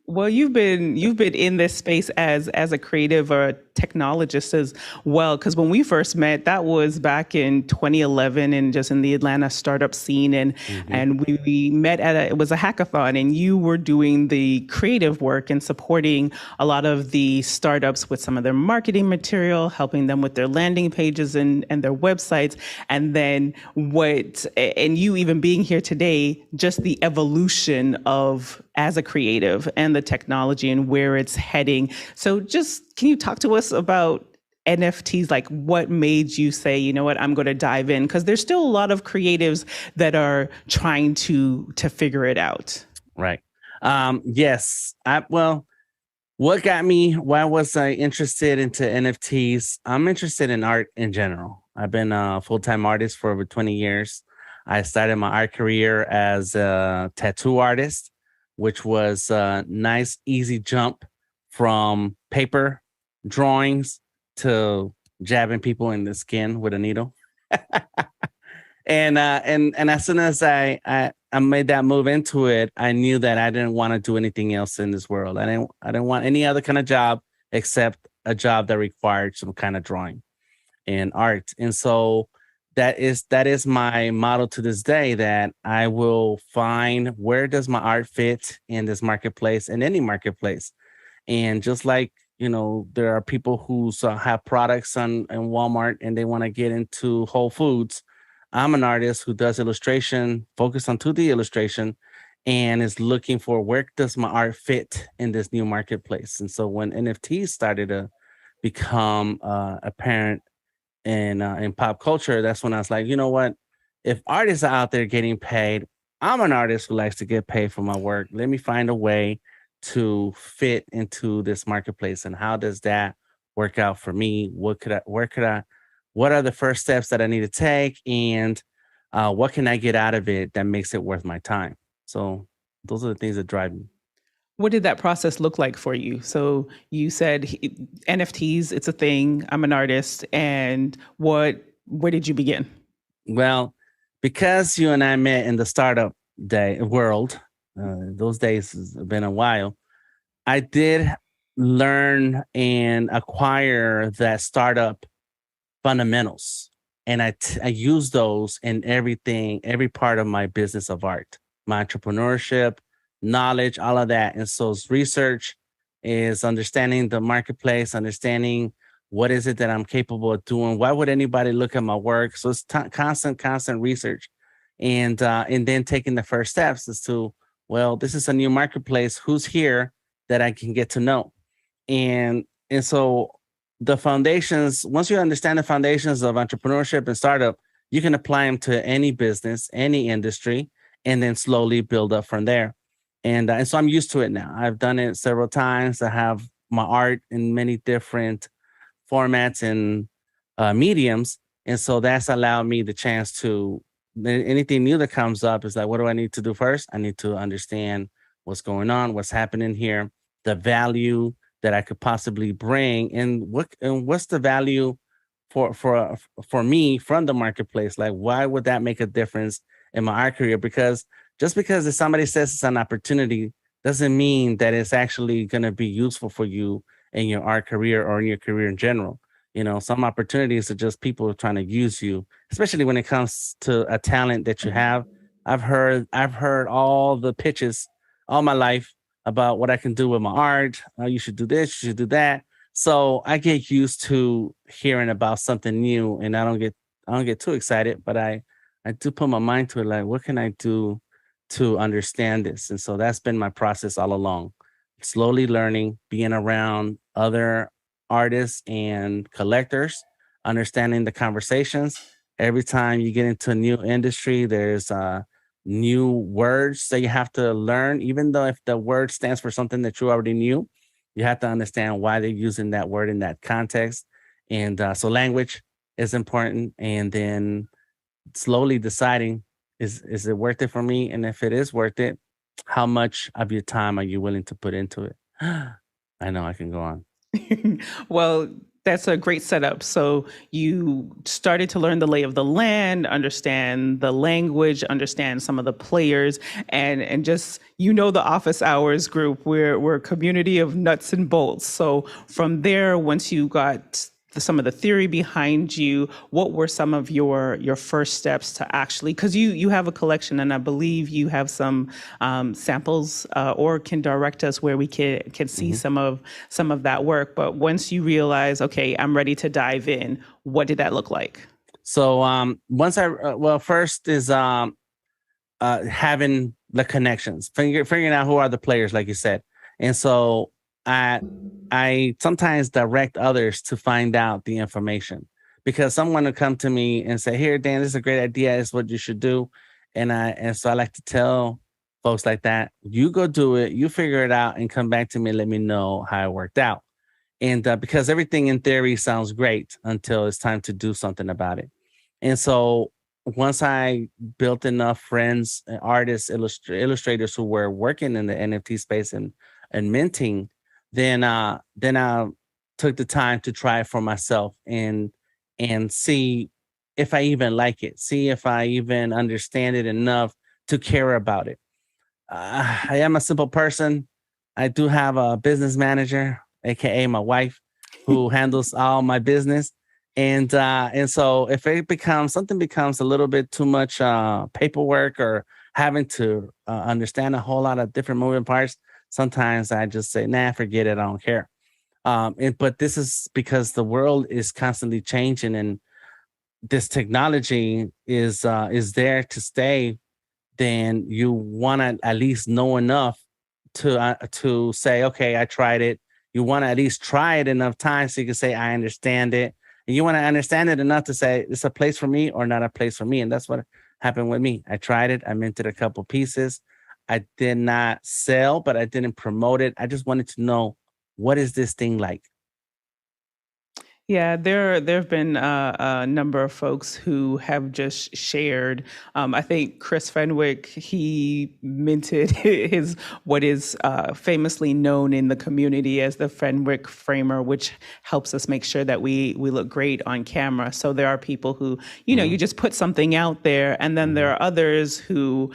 Well, you've been in this space as a creative or technologist as well. Because when we first met, that was back in 2011 and just in the Atlanta startup scene. And we met it was a hackathon, and you were doing the creative work and supporting a lot of the startups with some of their marketing material, helping them with their landing pages and their websites. And then and you even being here today, just the evolution of as a creative and the technology and where it's heading. So just, can you talk to us about NFTs? Like, what made you say, you know what, I'm going to dive in? Because there's still a lot of creatives that are trying to figure it out. Right. Yes. Why was I interested into NFTs? I'm interested in art in general. I've been a full-time artist for over 20 years. I started my art career as a tattoo artist, which was a nice, easy jump from paper drawings to jabbing people in the skin with a needle. And as soon as I made that move into it, I knew that I didn't want to do anything else in this world. I didn't want any other kind of job except a job that required some kind of drawing and art. And so that is my motto to this day, that I will find where does my art fit in this marketplace, in any marketplace. And just like, there are people who have products in Walmart and they want to get into Whole Foods. I'm an artist who does illustration, focused on 2D illustration, and is looking for where does my art fit in this new marketplace. And so when NFTs started to become apparent in pop culture, that's when I was like, you know what? If artists are out there getting paid, I'm an artist who likes to get paid for my work. Let me find a way to fit into this marketplace. And how does that work out for me? What are the first steps that I need to take? And what can I get out of it that makes it worth my time? So those are the things that drive me. What did that process look like for you? So you said NFTs, it's a thing. I'm an artist. And where did you begin? Well, because you and I met in the startup world, those days have been a while, I did learn and acquire that startup fundamentals. And I use those in every part of my business of art, my entrepreneurship, knowledge, all of that. And so research is understanding the marketplace, understanding what is it that I'm capable of doing. Why would anybody look at my work? So it's constant research. And then taking the first steps as to, well, this is a new marketplace. Who's here that I can get to know? And so the foundations, once you understand the foundations of entrepreneurship and startup, you can apply them to any business, any industry, and then slowly build up from there. And so I'm used to it now. I've done it several times. I have my art in many different formats and mediums. And so that's allowed me the chance to, anything new that comes up is like, what do I need to do first? I need to understand what's going on, what's happening here, the value that I could possibly bring, and what's the value for me from the marketplace. Like, why would that make a difference in my art career? Because just because if somebody says it's an opportunity doesn't mean that it's actually going to be useful for you in your art career or in your career in general. Some opportunities are just people trying to use you, especially when it comes to a talent that you have. I've heard all the pitches all my life about what I can do with my art. You should do this, you should do that. So I get used to hearing about something new, and I don't get too excited, but I do put my mind to it. Like, what can I do to understand this? And so that's been my process all along. Slowly learning, being around other artists and collectors, understanding the conversations. Every time you get into a new industry, there's new words that you have to learn, even though if the word stands for something that you already knew, you have to understand why they're using that word in that context. And so language is important. And then slowly deciding, is it worth it for me? And if it is worth it, how much of your time are you willing to put into it? I know I can go on. Well, That's a great setup. So you started to learn the lay of the land, understand the language, understand some of the players, and just, the office hours group, we're a community of nuts and bolts. So from there, once you got some of the theory behind you, what were some of your first steps to actually, because you have a collection, and I believe you have some samples, or can direct us where we can see some of that work. But once you realize, okay, I'm ready to dive in, what did that look like? So once first is having the connections, figuring out who are the players, like you said. And so I sometimes direct others to find out the information, because someone will come to me and say, here, Dan, this is a great idea. It's what you should do. And so I like to tell folks like that, you go do it, you figure it out, and come back to me and let me know how it worked out. And because everything in theory sounds great until it's time to do something about it. And so once I built enough friends, artists, illustrators who were working in the NFT space and minting, then I took the time to try it for myself and see if I even like it, see if I even understand it enough to care about it. I am a simple person. I do have a business manager, aka my wife, who handles all my business. And so if something becomes a little bit too much paperwork, or having to understand a whole lot of different moving parts, sometimes I just say, nah, forget it. I don't care. But this is because the world is constantly changing, and this technology is there to stay. Then you want to at least know enough to say, okay, I tried it. You want to at least try it enough times so you can say, I understand it. And you want to understand it enough to say, it's a place for me or not a place for me. And that's what happened with me. I tried it. I minted a couple pieces. I did not sell, but I didn't promote it. I just wanted to know, what is this thing like? Yeah, there have been a number of folks who have just shared. I think Chris Fenwick, he minted his what is famously known in the community as the Fenwick framer, which helps us make sure that we look great on camera. So there are people who, you just put something out there, and then there are others who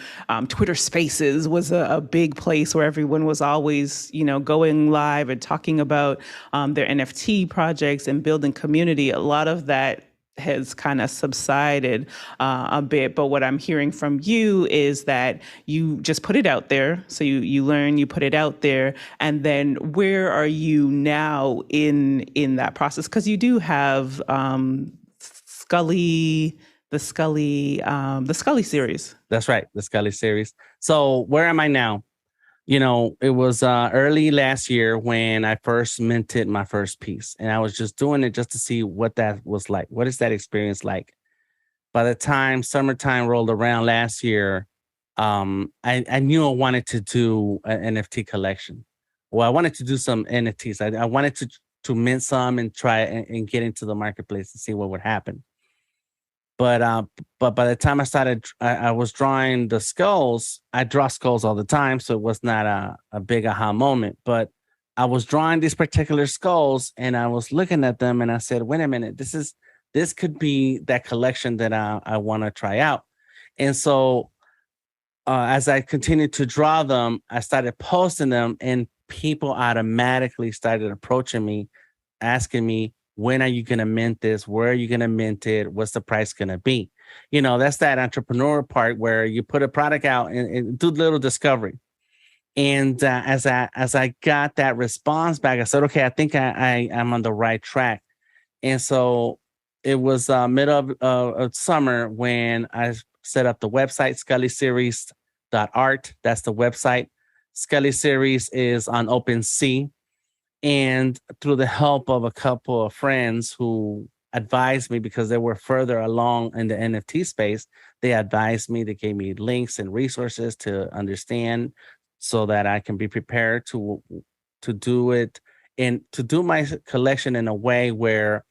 Twitter Spaces was a big place where everyone was always, going live and talking about their NFT projects and building community. A lot of that has kind of subsided a bit, but what I'm hearing from you is that you just put it out there. So you learn, you put it out there, and then where are you now in that process? Because you do have the Scully series. That's right, the Scully series. So where am I now? It was early last year when I first minted my first piece, and I was just doing it just to see what that was like. What is that experience like? By the time summertime rolled around last year, I knew I wanted to do an NFT collection. Well, I wanted to do some NFTs. I wanted to mint some and try and get into the marketplace and see what would happen. But by the time I was drawing the skulls. I draw skulls all the time, so it was not a big aha moment. But I was drawing these particular skulls, and I was looking at them, and I said, "Wait a minute, this could be that collection that I want to try out." And so, as I continued to draw them, I started posting them, and people automatically started approaching me, asking me, when are you going to mint this? Where are you going to mint it? What's the price going to be? That's that entrepreneur part where you put a product out and do little discovery. And as I got that response back, I said, okay, I think I'm on the right track. And so it was middle of summer when I set up the website, scullyseries.art. That's the website. Scully Series is on OpenSea. And through the help of a couple of friends who advised me, because they were further along in the NFT space, they advised me, they gave me links and resources to understand so that I can be prepared to do it and to do my collection in a way where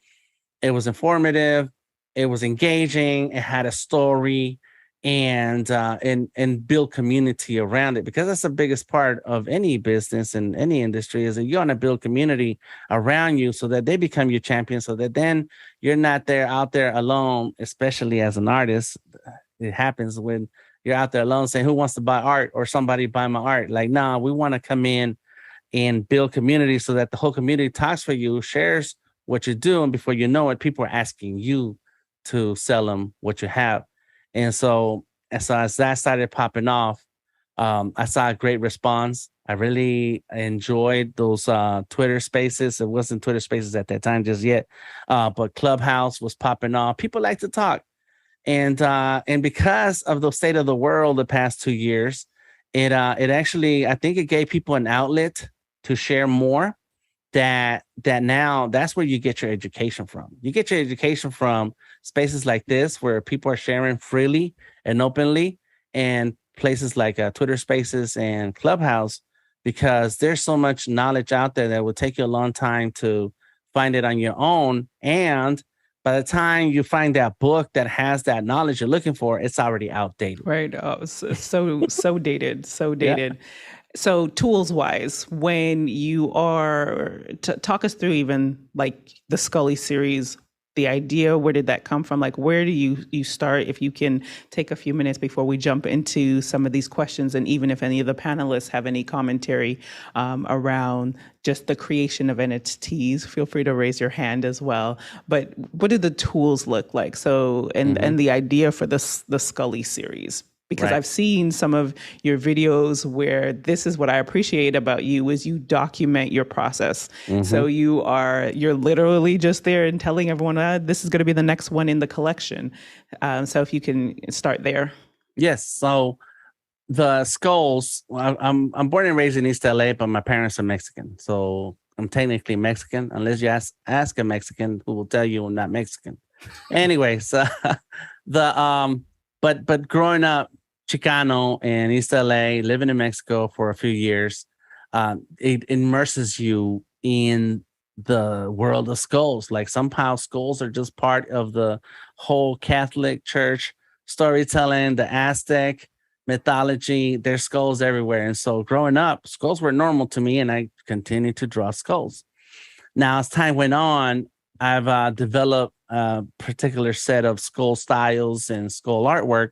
it was informative, it was engaging, it had a story, and build community around it, because that's the biggest part of any business and any industry, is that you want to build community around you so that they become your champion, so that then you're not out there alone, especially as an artist. It happens when you're out there alone saying, who wants to buy art, or somebody buy my art? Like, nah, we want to come in and build community so that the whole community talks for you, shares what you do, and before you know it, people are asking you to sell them what you have. And so as that started popping off, I saw a great response. I really enjoyed those Twitter Spaces. It wasn't Twitter Spaces at that time just yet, but Clubhouse was popping off. People like to talk, and because of the state of the world the past 2 years, it actually, I think it gave people an outlet to share more. That now that's where you get your education from. You get your education from spaces like this, where people are sharing freely and openly, and places like Twitter Spaces and Clubhouse, because there's so much knowledge out there that will take you a long time to find it on your own. And by the time you find that book that has that knowledge you're looking for, it's already outdated. Right. So dated, so dated. Yeah. So tools wise, when you are, talk us through even like the Scully series, the idea, where did that come from? Like, where do you start? If you can take a few minutes before we jump into some of these questions, and even if any of the panelists have any commentary around just the creation of NFTs, feel free to raise your hand as well. But what do the tools look like? So, and the idea for the Scully series. Because right. I've seen some of your videos where this is what I appreciate about you, is you document your process. So you're literally just there and telling everyone, this is going to be the next one in the collection. So if you can start there. Yes. So the skulls, I'm born and raised in East LA, but my parents are Mexican. So I'm technically Mexican, unless you ask a Mexican, who will tell you I'm not Mexican. Anyways, but growing up Chicano in East LA, living in Mexico for a few years, it immerses you in the world of skulls. Like, somehow skulls are just part of the whole Catholic Church storytelling, the Aztec mythology. There's skulls everywhere. And so growing up, skulls were normal to me, and I continued to draw skulls. Now, as time went on, I've developed a particular set of skull styles and skull artwork.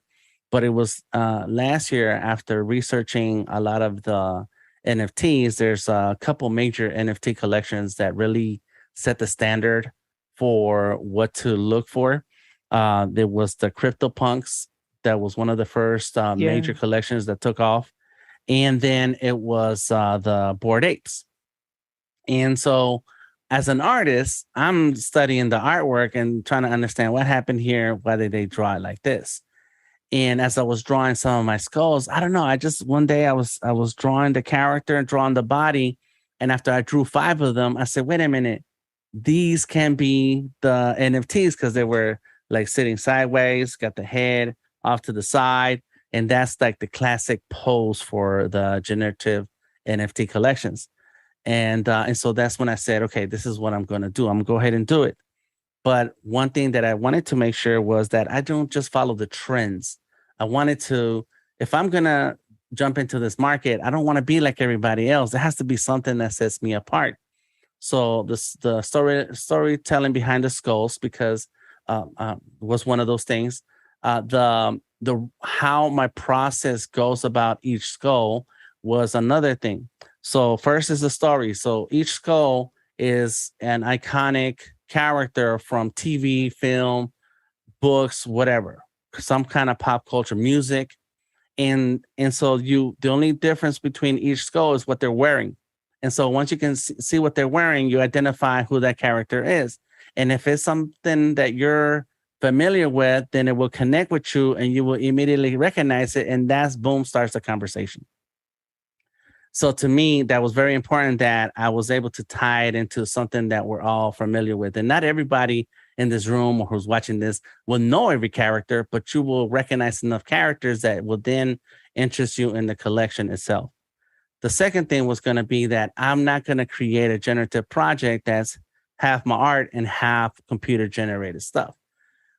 But it was last year, after researching a lot of the NFTs, there's a couple major NFT collections that really set the standard for what to look for. There was the CryptoPunks. That was one of the first major collections that took off. And then it was the Bored Apes. And so as an artist, I'm studying the artwork and trying to understand what happened here. Why did they draw it like this? And as I was drawing some of my skulls, I don't know. One day I was drawing the character and drawing the body. And after I drew 5 of them, I said, wait a minute, these can be the NFTs, because they were like sitting sideways, got the head off to the side. And that's like the classic pose for the generative NFT collections. And so that's when I said, okay, this is what I'm going to do. I'm going to go ahead and do it. But one thing that I wanted to make sure was that I don't just follow the trends. I wanted to, if I'm going to jump into this market, I don't want to be like everybody else. There has to be something that sets me apart. So the storytelling behind the skulls, because was one of those things. The how my process goes about each skull was another thing. So first is the story. So each skull is an iconic character from TV, film, books, whatever, some kind of pop culture, music. And so the only difference between each skull is what they're wearing. And so once you can see what they're wearing, you identify who that character is. And if it's something that you're familiar with, then it will connect with you and you will immediately recognize it. And that's, boom, starts the conversation. So to me, that was very important that I was able to tie it into something that we're all familiar with. And not everybody in this room or who's watching this will know every character, but you will recognize enough characters that will then interest you in the collection itself. The second thing was going to be that I'm not going to create a generative project that's half my art and half computer generated stuff.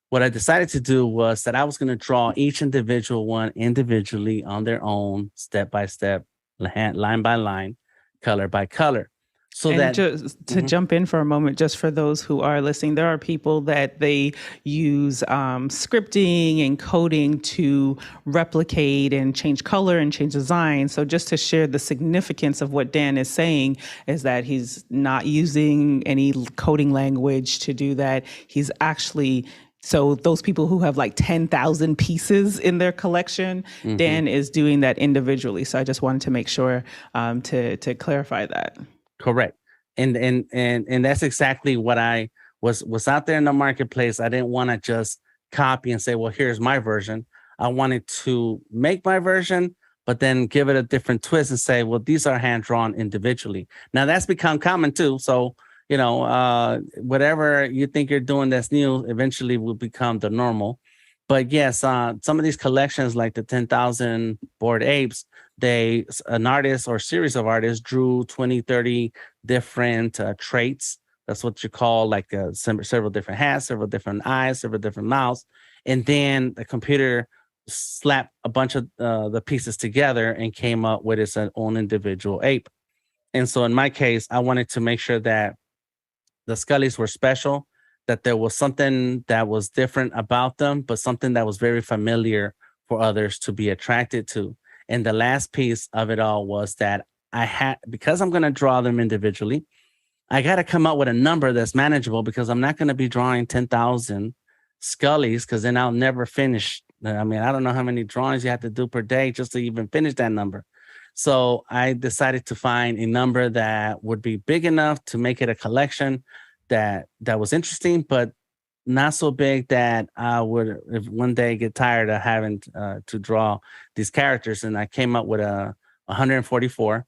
what I decided to do was that I was going to draw each individual one individually on their own, step by step, line by line, color by color. So and that just to jump in for a moment, just for those who are listening, there are people that they use scripting and coding to replicate and change color and change design. So just to share the significance of what Dan is saying is that he's not using any coding language to do that. He's actually so those people who have like 10,000 pieces in their collection, Dan is doing that individually. So I just wanted to make sure to clarify that. Correct. And that's exactly what I was out there in the marketplace. I didn't want to just copy and say, well, here's my version. I wanted to make my version, but then give it a different twist and say, well, these are hand drawn individually. Now that's become common too. So, you know, whatever you think you're doing that's new eventually will become the normal. But yes, some of these collections like the 10,000 Bored Apes, an artist or series of artists drew 20, 30 different traits. That's what you call like several different hats, several different eyes, several different mouths. And then the computer slapped a bunch of the pieces together and came up with its own individual ape. And so in my case, I wanted to make sure that the Scullies were special, that there was something that was different about them, but something that was very familiar for others to be attracted to. And the last piece of it all was that because I'm going to draw them individually, I got to come up with a number that's manageable, because I'm not going to be drawing 10,000 Scullies, because then I'll never finish. I mean, I don't know how many drawings you have to do per day just to even finish that number. So I decided to find a number that would be big enough to make it a collection that was interesting, but not so big that I would, if one day, get tired of having to draw these characters. And I came up with 144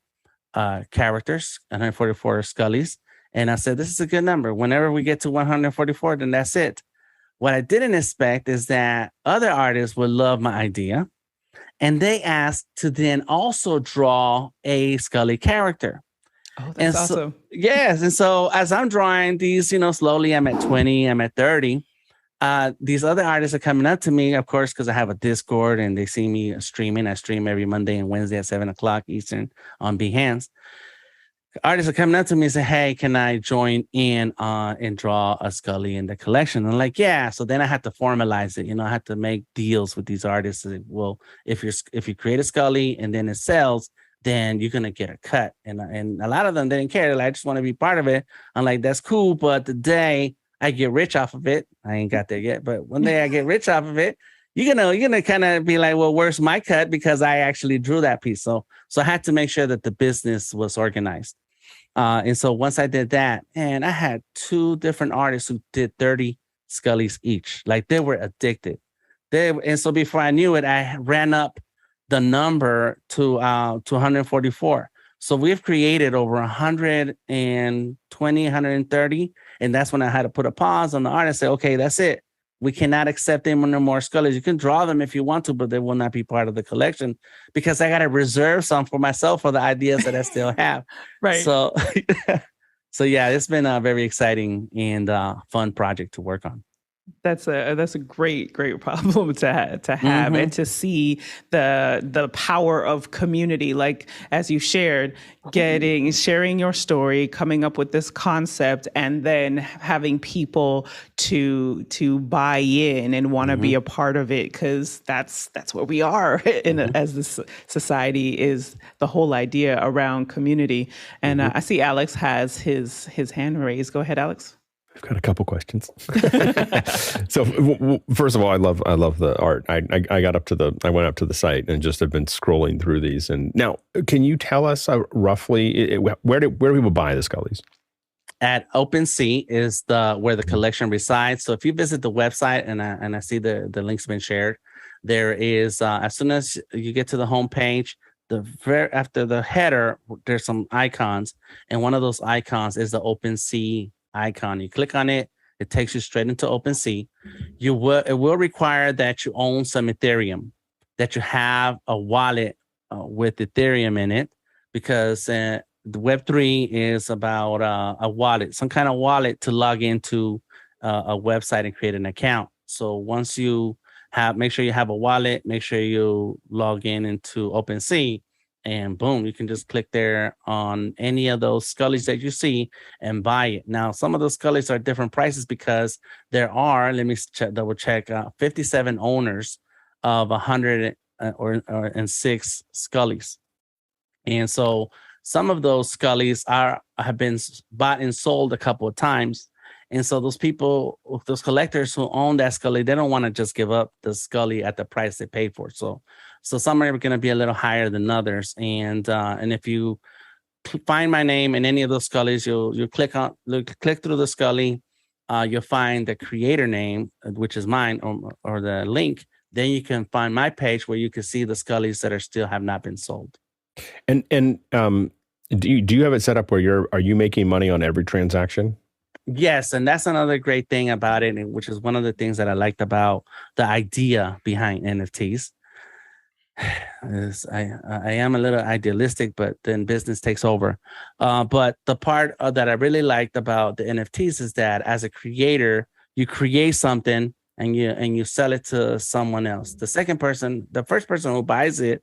characters, 144 Scullies. And I said, this is a good number. Whenever we get to 144, then that's it. What I didn't expect is that other artists would love my idea, and they asked to then also draw a Scully character. Oh, that's awesome. Yes. And so as I'm drawing these, slowly, I'm at 20, I'm at 30. These other artists are coming up to me, of course, because I have a Discord and they see me streaming. I stream every Monday and Wednesday at 7:00 Eastern on Behance. Artists are coming up to me and say, hey, can I join in and draw a Scully in the collection? And I'm like, yeah. So then I had to formalize it. I had to make deals with these artists. Well, if you create a Scully and then it sells, then you're going to get a cut. And a lot of them didn't care. They're like, I just want to be part of it. I'm like, that's cool. But the day I get rich off of it, I ain't got there yet, but one day I get rich off of it, you're gonna kind of be like, well, where's my cut? Because I actually drew that piece. So I had to make sure that the business was organized. And so once I did that, and I had 2 different artists who did 30 Scullies each. Like, they were addicted. And so before I knew it, I ran up the number to 144. So we've created over 120, 130. And that's when I had to put a pause on the art and say, okay, that's it. We cannot accept any more Scullies. You can draw them if you want to, but they will not be part of the collection, because I got to reserve some for myself for the ideas that I still have. Right. So, yeah, it's been a very exciting and fun project to work on. That's a great problem to have, and to see the power of community, like as you shared, sharing your story, coming up with this concept, and then having people to buy in and want to be a part of it, because that's where we are as this society is, the whole idea around community. And I see Alex has his hand raised. Go ahead, Alex. I've got a couple questions. So first of all, I love the art. I went up to the site and just have been scrolling through these. And now, can you tell us roughly where do people buy the Scullies? At OpenSea is where the collection resides. So if you visit the website, and I see the link's been shared, there is as soon as you get to the homepage, after the header, there's some icons, and one of those icons is the OpenSea icon. You click on it, it takes you straight into OpenSea. It will require that you own some Ethereum, that you have a wallet with Ethereum in it, because the Web3 is about a wallet, some kind of wallet to log into a website and create an account. So once you make sure you have a wallet, make sure you log into OpenSea, and boom, you can just click there on any of those Scullies that you see and buy it. Now, some of those Scullies are different prices because there are, let me double check, 57 owners of 106 Scullies. And so some of those Scullies have been bought and sold a couple of times. And so those people, those collectors who own that Scully, they don't want to just give up the Scully at the price they paid for it. So some are going to be a little higher than others. And if you find my name in any of those Scullies, you'll click through the Scully. You'll find the creator name, which is mine, or the link. Then you can find my page where you can see the Scullies that have not been sold. And do you have it set up where are you making money on every transaction? Yes, and that's another great thing about it, which is one of the things that I liked about the idea behind NFTs. I am a little idealistic, but then business takes over. But the part that I really liked about the NFTs is that as a creator, you create something and you sell it to someone else. The first person who buys it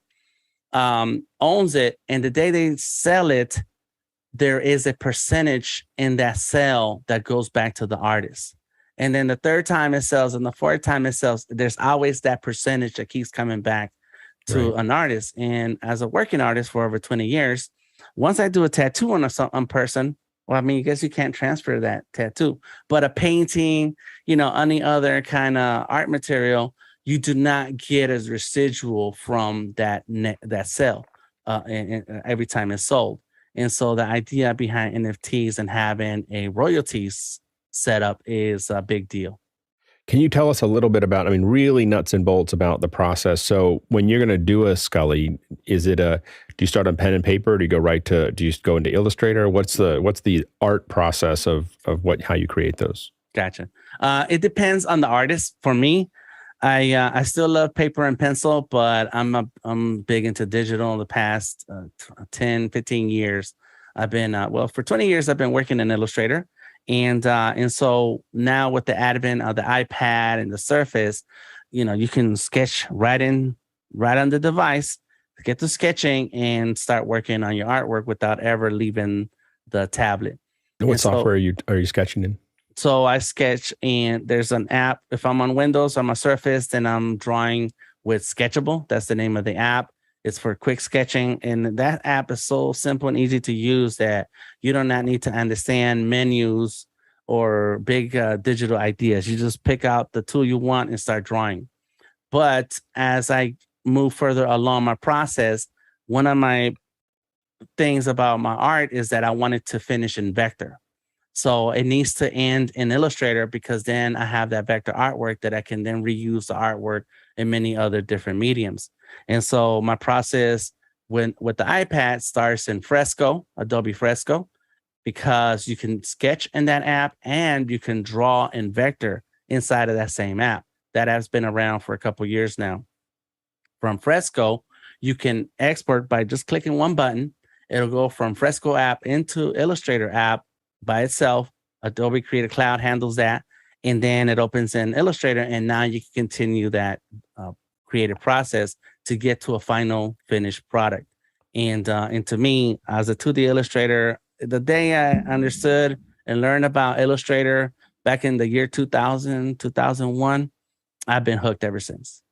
owns it, and the day they sell it, there is a percentage in that sale that goes back to the artist. And then the third time it sells and the fourth time it sells, there's always that percentage that keeps coming back to an artist. And as a working artist for over 20 years, once I do a tattoo on a person, well, I mean, I guess you can't transfer that tattoo, but a painting, any other kind of art material, you do not get as residual from that sale and every time it's sold. And so the idea behind NFTs and having a royalties setup is a big deal. Can you tell us a little bit about, really nuts and bolts about the process? So when you're going to do a Scully, do you start on pen and paper? Or do you go into Illustrator? What's the art process of how you create those? Gotcha. It depends on the artist. For me, I still love paper and pencil, but I'm big into digital. The past 10, 15 years, I've been for 20 years I've been working in Illustrator, and so now with the advent of the iPad and the Surface, you can sketch right on the device, get to sketching, and start working on your artwork without ever leaving the tablet. What software are you sketching in? So I sketch, and there's an app. If I'm on Windows, on my Surface, then I'm drawing with Sketchable. That's the name of the app. It's for quick sketching. And that app is so simple and easy to use that you do not need to understand menus or big digital ideas. You just pick out the tool you want and start drawing. But as I move further along my process, one of my things about my art is that I wanted to finish in vector. So it needs to end in Illustrator, because then I have that vector artwork that I can then reuse the artwork in many other different mediums. And so my process with the iPad starts in Fresco, Adobe Fresco, because you can sketch in that app and you can draw in vector inside of that same app. That app's been around for a couple of years now. From Fresco, you can export by just clicking one button. It'll go from Fresco app into Illustrator app by itself. Adobe Creative Cloud handles that, and then it opens in Illustrator, and now you can continue that creative process to get to a final finished product. And to me, as a 2D illustrator, the day I understood and learned about Illustrator back in the year 2000, 2001, I've been hooked ever since.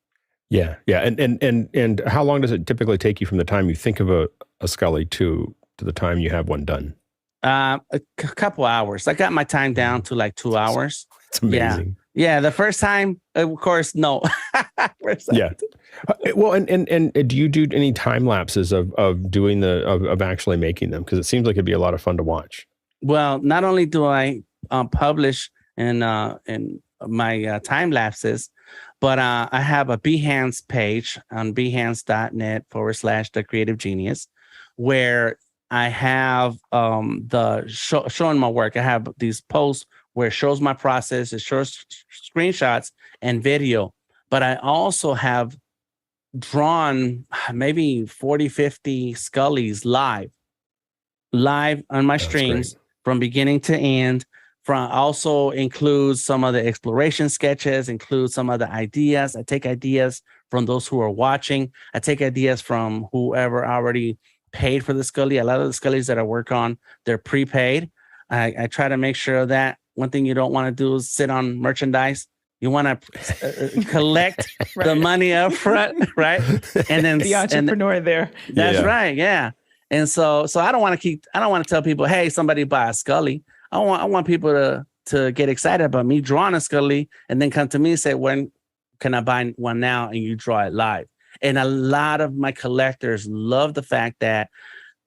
Yeah. And how long does it typically take you from the time you think of a Scully to the time you have one done? A couple hours. I got my time down to like 2 hours. It's amazing. Yeah. The first time, of course, no. Yeah. Well, and do you do any time lapses of doing of actually making them? Because it seems like it'd be a lot of fun to watch. Well, not only do I publish in my time lapses, but I have a Behance page on behance.net/The Creative Genius, where I have showing my work. I have these posts where it shows my process, it shows screenshots and video. But I also have drawn maybe 40, 50 Scullys live on my streams from beginning to end also includes some of the exploration sketches, includes some of the ideas. I take ideas from those who are watching. I take ideas from whoever already paid for the Scully. A lot of the Scullys that I work on, they're prepaid. I try to make sure that one thing you don't want to do is sit on merchandise. You want to collect the money up front, right? And then the entrepreneur there. That's right, yeah. And so I don't want to tell people, hey, somebody buy a Scully. I want people to get excited about me drawing a Scully and then come to me and say, when can I buy one now? And you draw it live. And a lot of my collectors love the fact that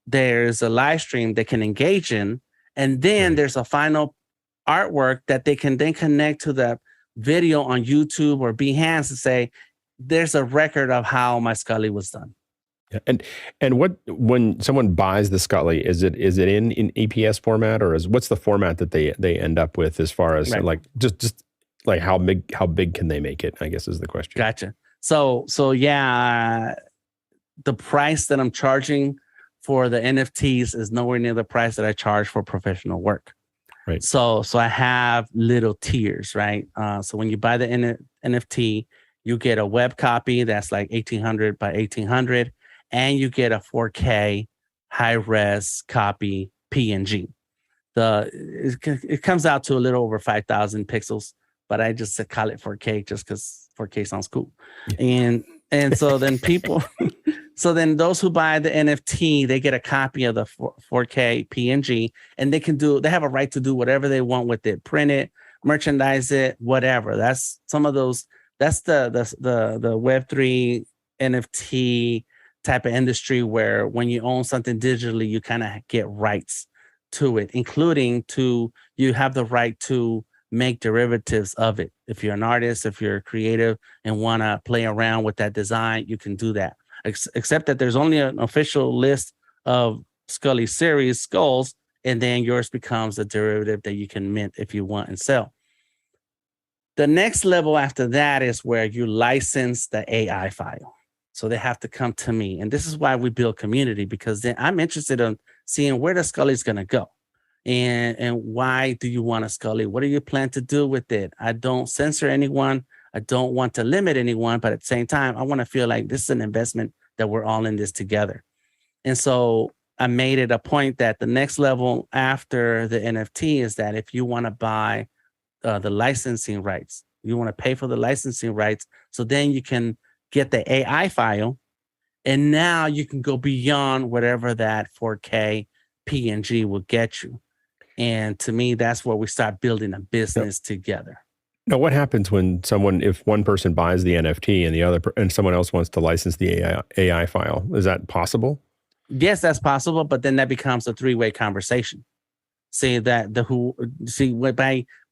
there's a live stream they can engage in, and then there's a final artwork that they can then connect to the video on YouTube or Behance and say, there's a record of how my Scully was done. Yeah. And when someone buys the Scully, is it in EPS format, or what's the format that they end up with as far as like just like how big can they make it, I guess is the question. Gotcha. So yeah, the price that I'm charging for the NFTs is nowhere near the price that I charge for professional work. Right. So I have little tiers, right? So when you buy the NFT, you get a web copy that's like 1800 by 1800, and you get a 4K high-res copy PNG. It comes out to a little over 5,000 pixels, but I just call it 4K just because 4K sounds cool. Yeah. And so then so then those who buy the NFT, they get a copy of the 4K PNG, and they have a right to do whatever they want with it, print it, merchandise it, whatever. That's some of those. That's the Web3 NFT type of industry where when you own something digitally, you kind of get rights to it, including you have the right to make derivatives of it. If you're an artist, if you're creative and want to play around with that design, you can do that. Except that there's only an official list of Scully series skulls, and then yours becomes a derivative that you can mint if you want and sell. The next level after that is where you license the AI file. So they have to come to me. And this is why we build community, because then I'm interested in seeing where the Scully is going to go. And why do you want a Scully? What do you plan to do with it? I don't censor anyone. I don't want to limit anyone. But at the same time, I want to feel like this is an investment that we're all in this together. And so I made it a point that the next level after the NFT is that if you want to buy the licensing rights, you want to pay for the licensing rights. So then you can get the AI file, and now you can go beyond whatever that 4K PNG will get you. And to me, that's where we start building a business together. Now, what happens when if one person buys the NFT and someone else wants to license the AI file? Is that possible? Yes, that's possible, but then that becomes a three-way conversation. By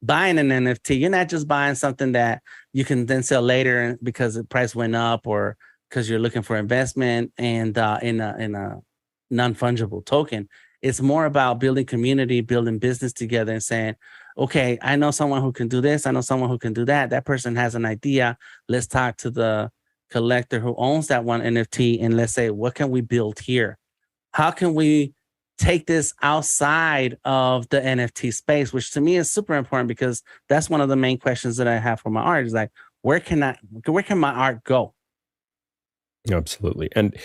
buying an NFT, you're not just buying something that you can then sell later because the price went up or because you're looking for investment and in a non-fungible token. It's more about building community, building business together, and saying, okay, I know someone who can do this. I know someone who can do that. That person has an idea. Let's talk to the collector who owns that one NFT, and let's say, what can we build here? How can we take this outside of the NFT space, which to me is super important, because that's one of the main questions that I have for my art is like, where can my art go? Absolutely. And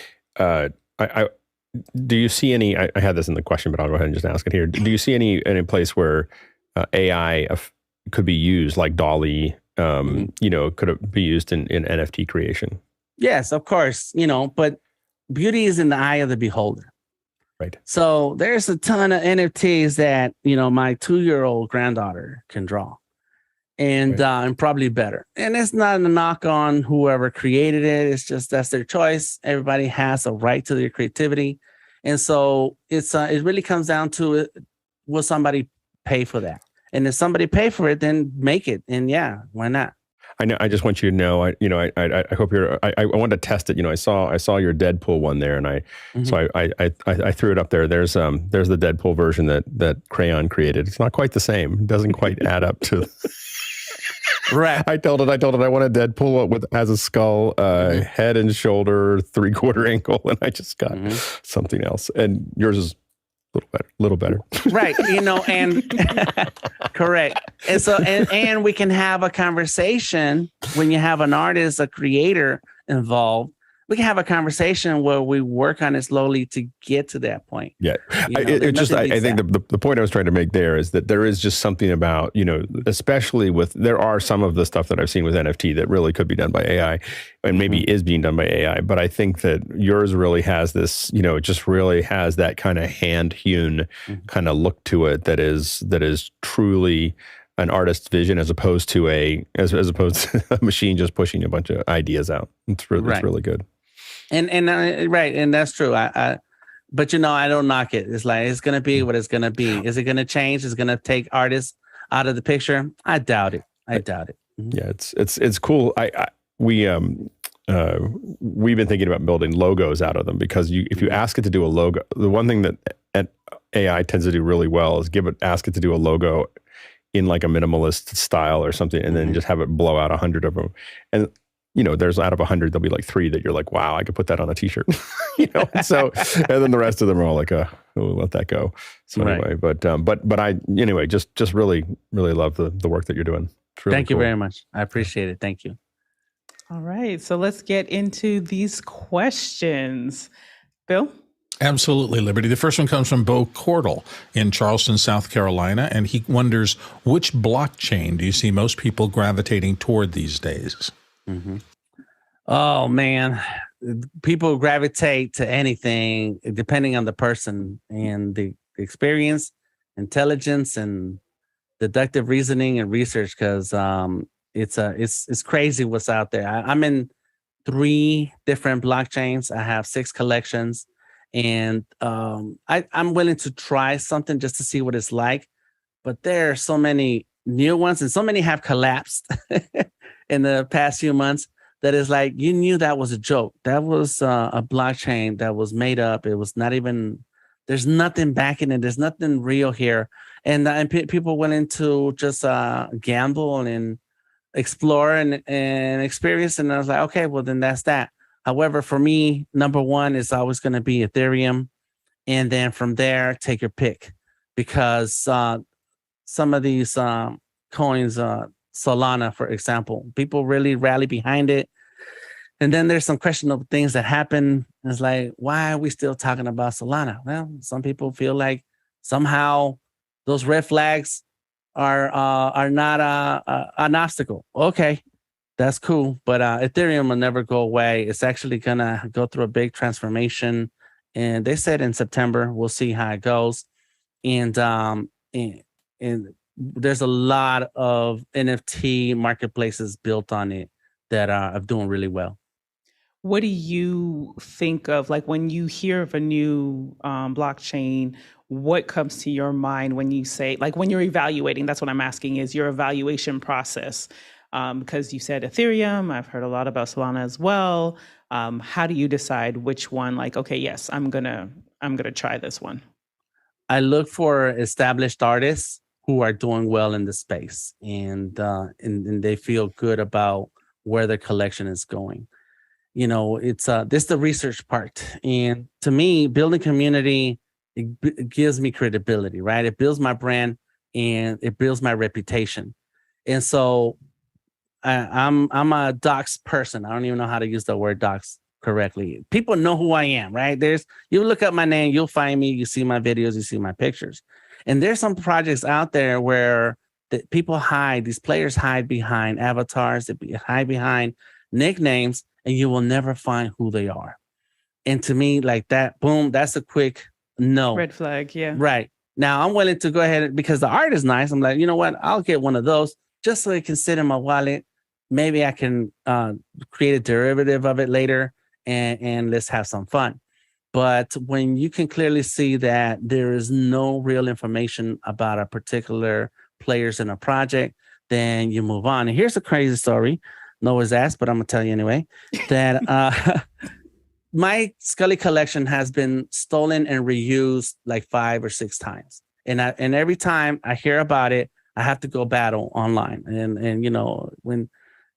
do you see any, I had this in the question, but I'll go ahead and just ask it here. Do you see any place where AI could be used, like Dolly, could be used in NFT creation? Yes, of course, but beauty is in the eye of the beholder. Right. So there's a ton of NFTs that, my 2-year-old granddaughter can draw and probably better. And it's not a knock on whoever created it. It's just that's their choice. Everybody has a right to their creativity. And so it really comes down to it. Will somebody pay for that? And if somebody pay for it, then make it. And yeah, why not? I know. I just want you to know. I hope you're. I wanted to test it. I saw your Deadpool one there, and so I threw it up there. There's the Deadpool version that Crayon created. It's not quite the same. It doesn't quite add up to. Right. I told it I want a Deadpool has a skull, head and shoulder, 3/4 ankle, and I just got something else. And yours is little better. Right. And correct. And so, and we can have a conversation when you have an artist, a creator involved. We can have a conversation where we work on it slowly to get to that point. Yeah. I think the point I was trying to make there is that there is just something about, especially there are some of the stuff that I've seen with NFT that really could be done by AI and maybe is being done by AI. But I think that yours really has this, it just really has that kind of hand-hewn kind of look to it that is truly an artist's vision as opposed to a machine just pushing a bunch of ideas out. It's really good. And right, and that's true. But I don't knock it. It's like it's gonna be what it's gonna be. Is it gonna change? Is it gonna take artists out of the picture? I doubt it. Yeah, it's cool. We've been thinking about building logos out of them because if you ask it to do a logo, the one thing that AI tends to do really well is ask it to do a logo in like a minimalist style or something, and then just have it blow out 100 of them. And there's out of 100, there'll be like 3 that you're like, wow, I could put that on a t-shirt. So, and then the rest of them are all like, we'll let that go. So anyway, but I, just really, really love the work that you're doing. Really Thank you very much. I appreciate it. Thank you. All right. So let's get into these questions. Bill? Absolutely, Liberty. The first one comes from Bo Cordell in Charleston, South Carolina, and he wonders, which blockchain do you see most people gravitating toward these days? Mm-hmm. Oh man, people gravitate to anything depending on the person and the experience, intelligence, and deductive reasoning and research. Because it's crazy what's out there. I'm in 3 different blockchains. I have 6 collections, and I'm willing to try something just to see what it's like. But there are so many new ones, and so many have collapsed in the past few months that is like, you knew that was a joke. That was a blockchain that was made up. It was not even, there's nothing backing it. There's nothing real here. And people went into just gamble and explore and experience. And I was like, okay, well, then that's that. However, for me, number 1 is always going to be Ethereum. And then from there, take your pick. Because some of these coins, Solana, for example, people really rally behind it. And then there's some questionable things that happen. It's like, why are we still talking about Solana? Well, some people feel like somehow those red flags are not an obstacle. Okay, that's cool. But Ethereum will never go away. It's actually going to go through a big transformation. And they said in September, we'll see how it goes. And there's a lot of NFT marketplaces built on it that are doing really well. What do you think of, like, when you hear of a new blockchain, what comes to your mind when you say, like, when you're evaluating? That's what I'm asking, is your evaluation process. Because you said Ethereum, I've heard a lot about Solana as well. How do you decide which one, like, okay, yes, I'm gonna try this one? I look for established artists who are doing well in the space, and they feel good about where their collection is going. It's this the research part, and to me, building community, it gives me credibility, right? It builds my brand and it builds my reputation, and so I'm a docs person. I don't even know how to use the word docs correctly. People know who I am, right? You look up my name, you'll find me, you see my videos, you see my pictures. And there's some projects out there where people these players hide behind avatars, they hide behind nicknames, and you will never find who they are. And to me, like that, boom, that's a quick no. Red flag, yeah. Right. Now, I'm willing to go ahead, because the art is nice. I'm like, you know what? I'll get one of those just so it can sit in my wallet. Maybe I can create a derivative of it later, and let's have some fun. But when you can clearly see that there is no real information about a particular players in a project, then you move on. And here's a crazy story. No one's asked, but I'm going to tell you anyway, that my Scully collection has been stolen and reused like 5 or 6 times. And every time I hear about it, I have to go battle online. And when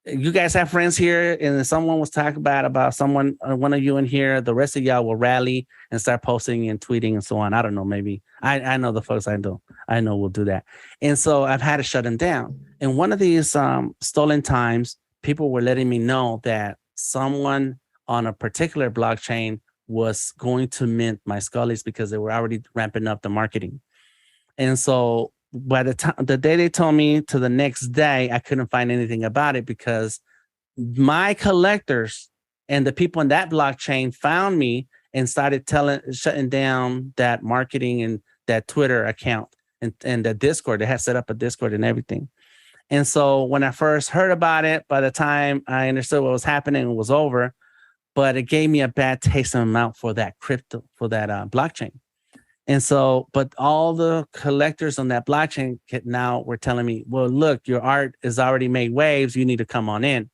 you guys have friends here, and someone was talking about someone, one of you in here, the rest of y'all will rally and start posting and tweeting and so on. I don't know. Maybe I know the folks I know will do that. And so I've had to shut them down. And one of these stolen times, people were letting me know that someone on a particular blockchain was going to mint my Scullies because they were already ramping up the marketing. And so by the day they told me to the next day, I couldn't find anything about it because my collectors and the people in that blockchain found me and started shutting down that marketing and that Twitter account and the Discord. They had set up a Discord and everything. And so when I first heard about it, by the time I understood what was happening, it was over. But it gave me a bad taste in my mouth for that crypto, for that blockchain. And so, but all the collectors on that blockchain now were telling me, well, look, your art is already made waves. You need to come on in.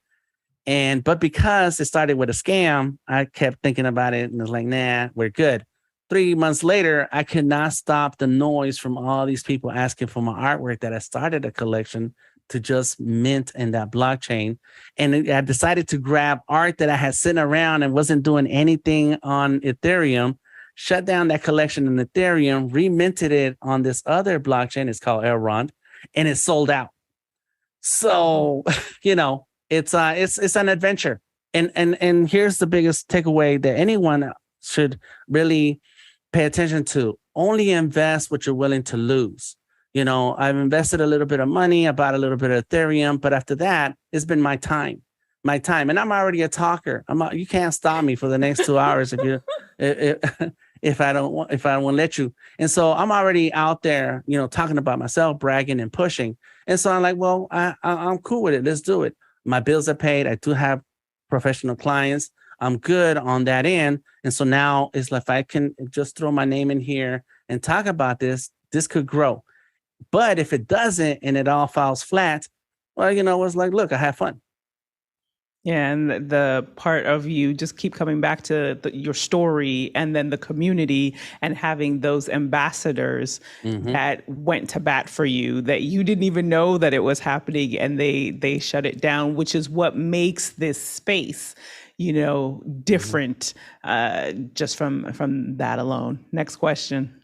But because it started with a scam, I kept thinking about it and was like, nah, we're good. 3 months later, I could not stop the noise from all these people asking for my artwork that I started a collection to just mint in that blockchain. And I decided to grab art that I had sitting around and wasn't doing anything on Ethereum, shut down that collection in Ethereum, reminted it on this other blockchain. It's called Elrond, and it sold out. So, it's an adventure. And here's the biggest takeaway that anyone should really pay attention to. Only invest what you're willing to lose. I've invested a little bit of money, I bought a little bit of Ethereum, but after that, it's been my time. And I'm already a talker. You can't stop me for the next 2 hours if I won't let you. And so I'm already out there, talking about myself, bragging and pushing. And so I'm like, well, I'm cool with it. Let's do it. My bills are paid. I do have professional clients. I'm good on that end. And so now it's like, if I can just throw my name in here and talk about this could grow. But if it doesn't and it all falls flat, well, it's like, look, I have fun. Yeah, and the part of you just keep coming back to your story and then the community and having those ambassadors that went to bat for you, that you didn't even know that it was happening, and they shut it down, which is what makes this space, different just from that alone. Next question.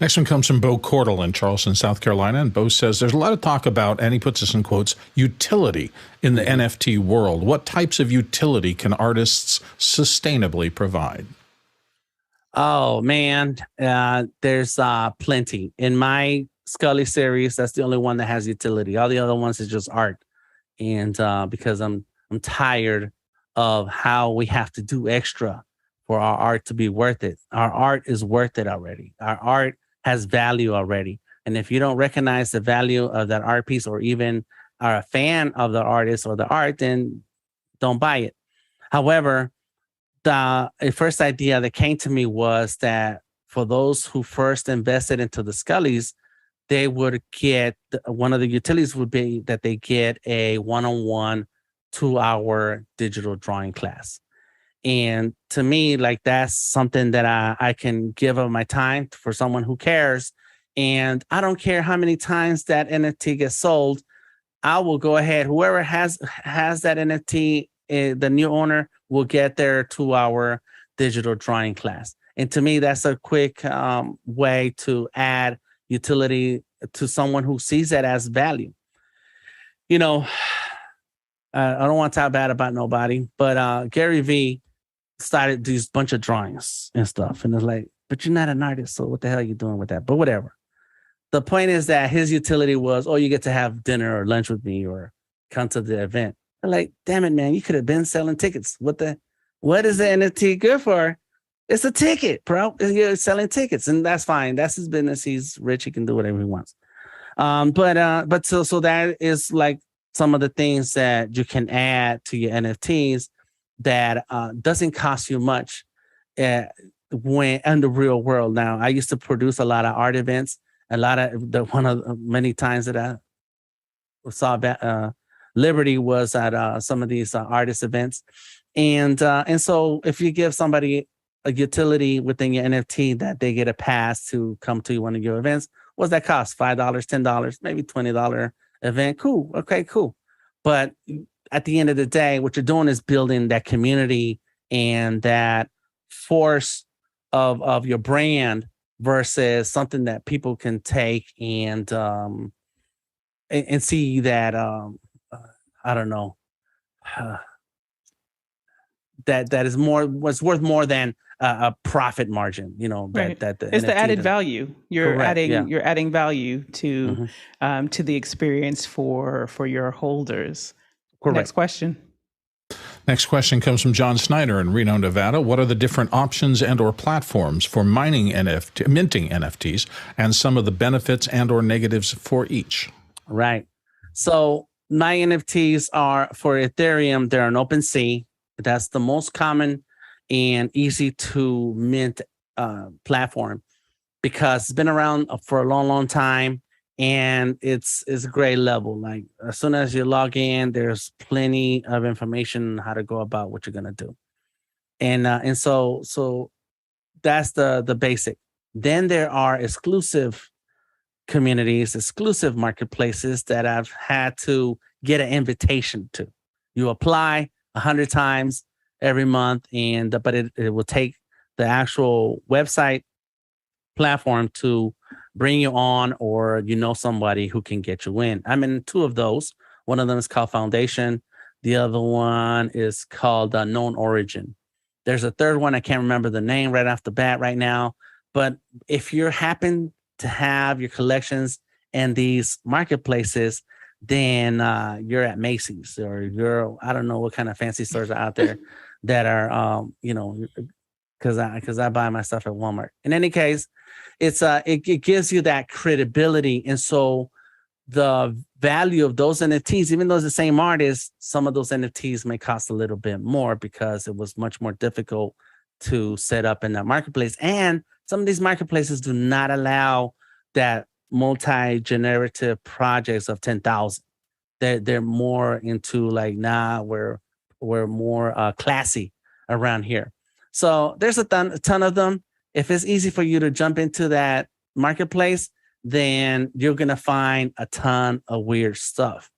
Next one comes from Bo Cordell in Charleston, South Carolina. And Bo says, there's a lot of talk about, and he puts this in quotes, utility in the NFT world. What types of utility can artists sustainably provide? Oh, man, there's plenty. In my Scully series, that's the only one that has utility. All the other ones is just art. And because I'm tired of how we have to do extra for our art to be worth it. Our art is worth it already. Our art has value already. And if you don't recognize the value of that art piece, or even are a fan of the artist or the art, then don't buy it. However, the first idea that came to me was that for those who first invested into the Scullies, they would get, one of the utilities would be that they get a one-on-one 2-hour digital drawing class. And to me, like, that's something that I can give of my time for someone who cares. And I don't care how many times that NFT gets sold. I will go ahead. Whoever has that NFT, the new owner will get their 2-hour digital drawing class. And to me, that's a quick way to add utility to someone who sees that as value. I don't want to talk bad about nobody, but Gary Vee started these bunch of drawings and stuff. And it's like, but you're not an artist, so what the hell are you doing with that? But whatever. The point is that his utility was, you get to have dinner or lunch with me or come to the event. I'm like, damn it, man, you could have been selling tickets. What is the NFT good for? It's a ticket, bro. You're selling tickets, and that's fine. That's his business. He's rich. He can do whatever he wants. But so that is like some of the things that you can add to your NFTs that doesn't cost you much when in the real world. Now, I used to produce a lot of art events. Many times that I saw Liberty was at some of these artist events, and so if you give somebody a utility within your NFT that they get a pass to come to one of your events, what's that cost? $5, $10, maybe $20 event. Cool. Okay, cool. But at the end of the day, what you're doing is building that community and that force of your brand versus something that people can take and see that I don't know that is more was worth more than a profit margin. Right. That the It's the NFT added value. You're Correct, adding yeah. you're adding value to the experience for your holders. Correct. Next question. Next question comes from John Snyder in Reno, Nevada. What are the different options and or platforms for minting minting NFTs, and some of the benefits and or negatives for each? Right. So my NFTs are for Ethereum. They're an OpenSea. That's the most common and easy to mint platform because it's been around for a long, long time. And it's a great level. Like as soon as you log in, there's plenty of information on how to go about what you're gonna do, and so that's the basic. Then there are exclusive communities, exclusive marketplaces that I've had to get an invitation to. You apply 100 times every month, but it will take the actual website platform to bring you on, or somebody who can get you in. I'm in two of those. One of them is called Foundation. The other one is called Known Origin. There's a third one. I can't remember the name right off the bat right now. But if you happen to have your collections in these marketplaces, then you're at Macy's or I don't know what kind of fancy stores are out there that are, because I buy my stuff at Walmart. In any case, it gives you that credibility. And so the value of those NFTs, even though it's the same artist, some of those NFTs may cost a little bit more because it was much more difficult to set up in that marketplace. And some of these marketplaces do not allow that multi-generative projects of 10,000. They're more into like, we're more classy around here. So there's a ton of them. If it's easy for you to jump into that marketplace, then you're going to find a ton of weird stuff.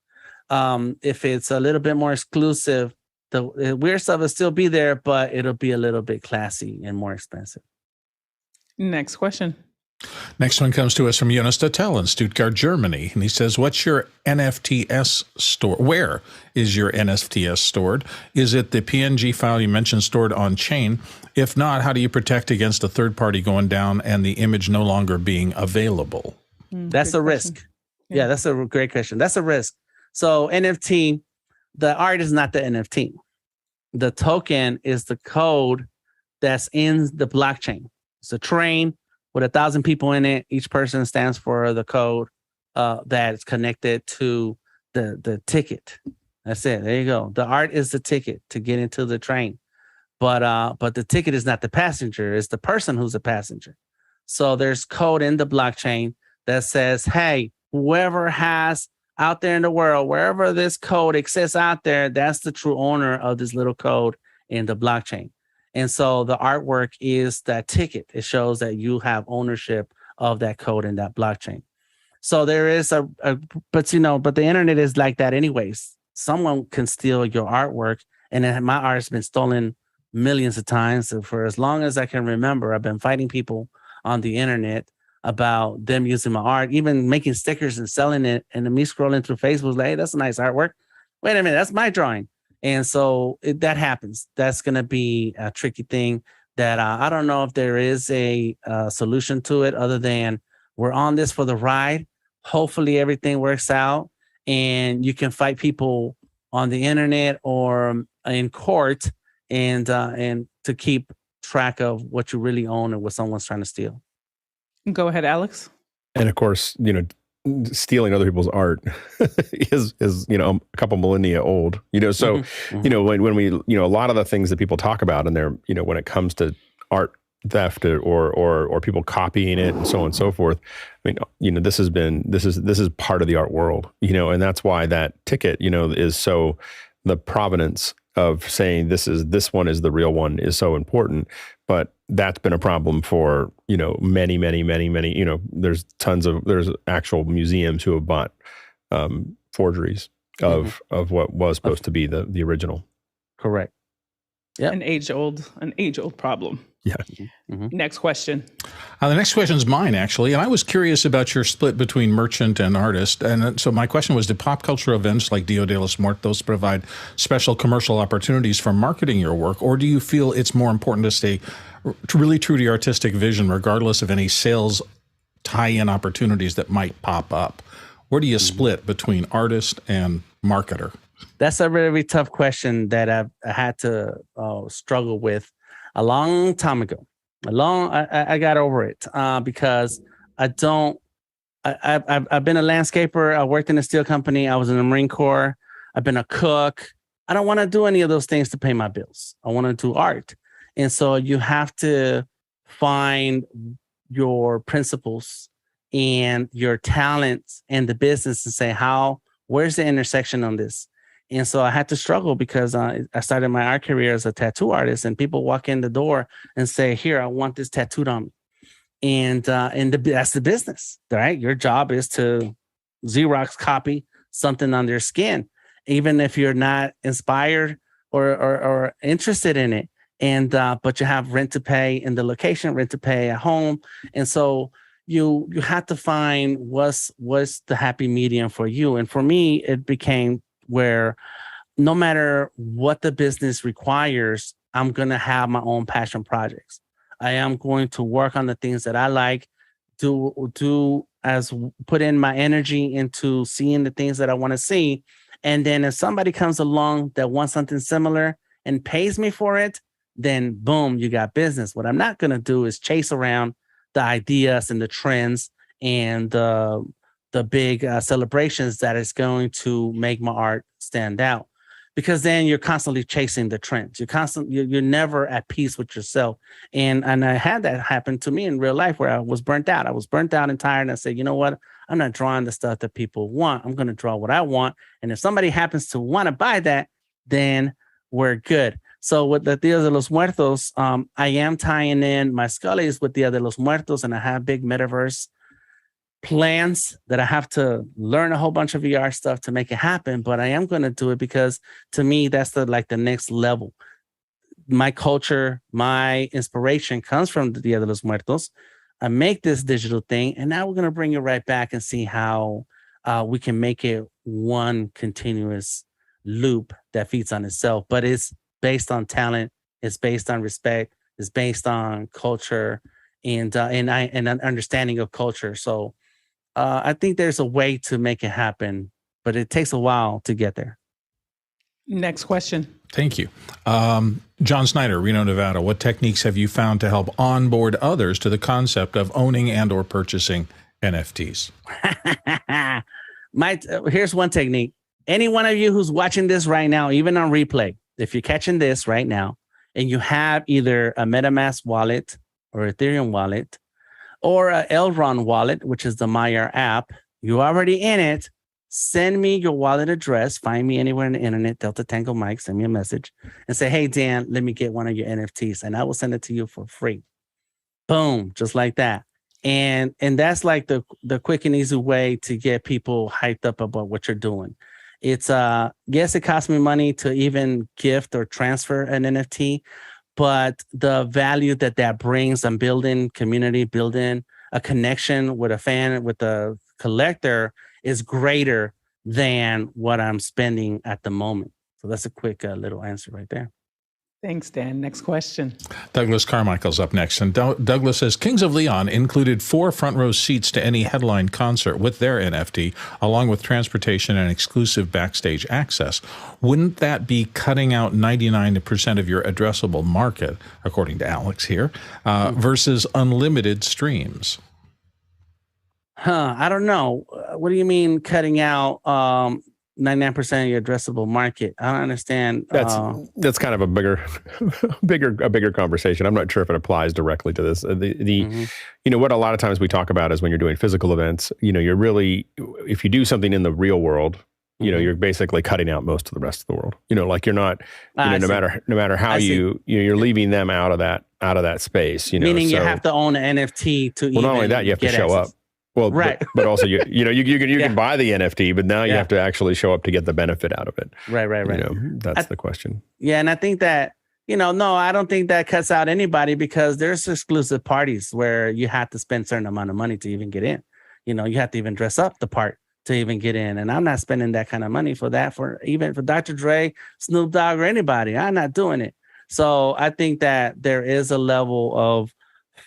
If it's a little bit more exclusive, the weird stuff will still be there, but it'll be a little bit classy and more expensive. Next question. Next one comes to us from Jonas Dattel in Stuttgart, Germany. And he says, what's your NFTs store? Where is your NFTs stored? Is it the PNG file you mentioned stored on chain? If not, how do you protect against a third party going down and the image no longer being available? That's a risk. Yeah, that's a great question. That's a risk. So NFT, the art is not the NFT. The token is the code that's in the blockchain. It's a train with 1,000 people in it. Each person stands for the code that's connected to the ticket. That's it. There you go. The art is the ticket to get into the train. But the ticket is not the passenger. It's the person who's a passenger. So there's code in the blockchain that says, hey, whoever has out there in the world, wherever this code exists out there, that's the true owner of this little code in the blockchain. And so the artwork is that ticket. It shows that you have ownership of that code in that blockchain. So there is but the internet is like that anyways. Someone can steal your artwork, and my art has been stolen millions of times. So for as long as I can remember, I've been fighting people on the internet about them using my art, even making stickers and selling it. And then me scrolling through Facebook, like, hey, that's a nice artwork. Wait a minute, that's my drawing. And so that happens. That's going to be a tricky thing that I don't know if there is a solution to it other than we're on this for the ride. Hopefully everything works out and you can fight people on the internet or in court and to keep track of what you really own and what someone's trying to steal. Go ahead, Alex. And of course, stealing other people's art is a couple millennia old, so when we a lot of the things that people talk about and they're when it comes to art theft or people copying it and so on and so forth, this is part of the art world, and that's why that ticket is so, the provenance of saying this one is the real one is so important. But that's been a problem for many, there's actual museums who have bought forgeries. of what was supposed to be the original. Correct. Yep. An age old problem. Yeah. Next question. The next question is mine, actually. And I was curious about your split between merchant and artist. And so my question was, do pop culture events like Dia de los Muertos provide special commercial opportunities for marketing your work? Or do you feel it's more important to stay really true to your artistic vision, regardless of any sales tie-in opportunities that might pop up? Where do you split between artist and marketer? That's a very tough question that I had to struggle with a long time ago. I got over it because I've been a landscaper. I worked in a steel company. I was in the Marine Corps. I've been a cook. I don't want to do any of those things to pay my bills. I want to do art. And so you have to find your principles and your talents and the business and say, where's the intersection on this? And so I had to struggle because I started my art career as a tattoo artist, and people walk in the door and say, here, I want this tattooed on me. And that's the business, right? Your job is to Xerox copy something on their skin, even if you're not inspired or interested in it. And but you have rent to pay in the location, rent to pay at home. And so you have to find what's the happy medium for you. And for me, it became where no matter what the business requires, I'm going to have my own passion projects. I am going to work on the things that I like, put in my energy into seeing the things that I want to see. And then if somebody comes along that wants something similar and pays me for it, then boom, you got business. What I'm not going to do is chase around the ideas and the trends and the big celebrations that is going to make my art stand out, because then you're constantly chasing the trends. You're never at peace with yourself. And I had that happen to me in real life where I was burnt out. I was burnt out and tired. And I said, you know what? I'm not drawing the stuff that people want. I'm going to draw what I want. And if somebody happens to want to buy that, then we're good. So with the Dia de los Muertos, I am tying in my Scullies with Dia de los Muertos, and I have big metaverse plans that I have to learn a whole bunch of VR stuff to make it happen, but I am going to do it because to me, that's the next level. My culture, my inspiration comes from the Dia de los Muertos. I make this digital thing, and now we're going to bring it right back and see how we can make it one continuous loop that feeds on itself, but it's based on talent. It's based on respect. It's based on culture and an understanding of culture. So I think there's a way to make it happen, but it takes a while to get there. Next question. Thank you. John Snyder, Reno, Nevada. What techniques have you found to help onboard others to the concept of owning and or purchasing NFTs? Here's one technique. Any one of you who's watching this right now, even on replay, if you're catching this right now and you have either a MetaMask wallet or Ethereum wallet or a Elrond wallet, which is the Maya app, you're already in it, send me your wallet address. Find me anywhere on the internet, Delta Tango Mike, send me a message and say, hey, Dan, let me get one of your NFTs and I will send it to you for free. Boom, just like that. And that's like the quick and easy way to get people hyped up about what you're doing. It's yes, it costs me money to even gift or transfer an NFT, but the value that brings, I'm building community, building a connection with a fan, with a collector, is greater than what I'm spending at the moment. So that's a quick little answer right there. Thanks, Dan. Next question. Douglas Carmichael's up next. And Douglas says, Kings of Leon included 4 front row seats to any headline concert with their NFT, along with transportation and exclusive backstage access. Wouldn't that be cutting out 99% of your addressable market, according to Alex here, versus unlimited streams? I don't know. What do you mean cutting out 99% of your addressable market? I don't understand. That's kind of a bigger conversation. I'm not sure if it applies directly to this. You know, what a lot of times we talk about is when you're doing physical events, you know, you're really, if you do something in the real world, you know, you're basically cutting out most of the rest of the world. You know, like you're not, you know, no matter how you're leaving them out of that space. You know, meaning you have to own an NFT to. Well, not only that, you have to show up. Well, right. but also you can buy the NFT, but now you Yeah. have to actually show up to get the benefit out of it. Right. That's the question. Yeah, and I think that, no, I don't think that cuts out anybody, because there's exclusive parties where you have to spend a certain amount of money to even get in. You have to even dress up the part to even get in. And I'm not spending that kind of money for that, even for Dr. Dre, Snoop Dogg, or anybody. I'm not doing it. So I think that there is a level of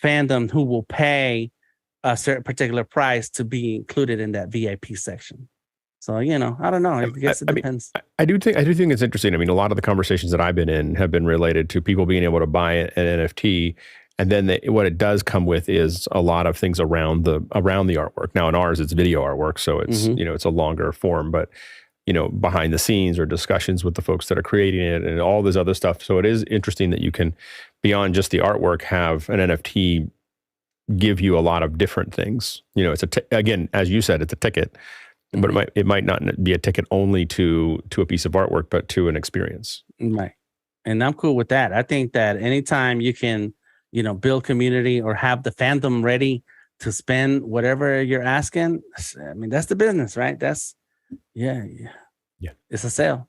fandom who will pay a certain particular price to be included in that VIP section. So, I don't know. I guess it depends. I do think it's interesting. I mean, a lot of the conversations that I've been in have been related to people being able to buy an NFT, and then what it does come with is a lot of things around the artwork. Now, in ours, it's video artwork, so it's it's a longer form, but behind the scenes or discussions with the folks that are creating it and all this other stuff. So it is interesting that you can, beyond just the artwork, have an NFT give you a lot of different things. It's again, as you said, it's a ticket. But it might not be a ticket only to a piece of artwork, but to an experience. Right. And I'm cool with that. I think that anytime you can, build community or have the fandom ready to spend whatever you're asking, I mean, that's the business, right? Yeah. It's a sale.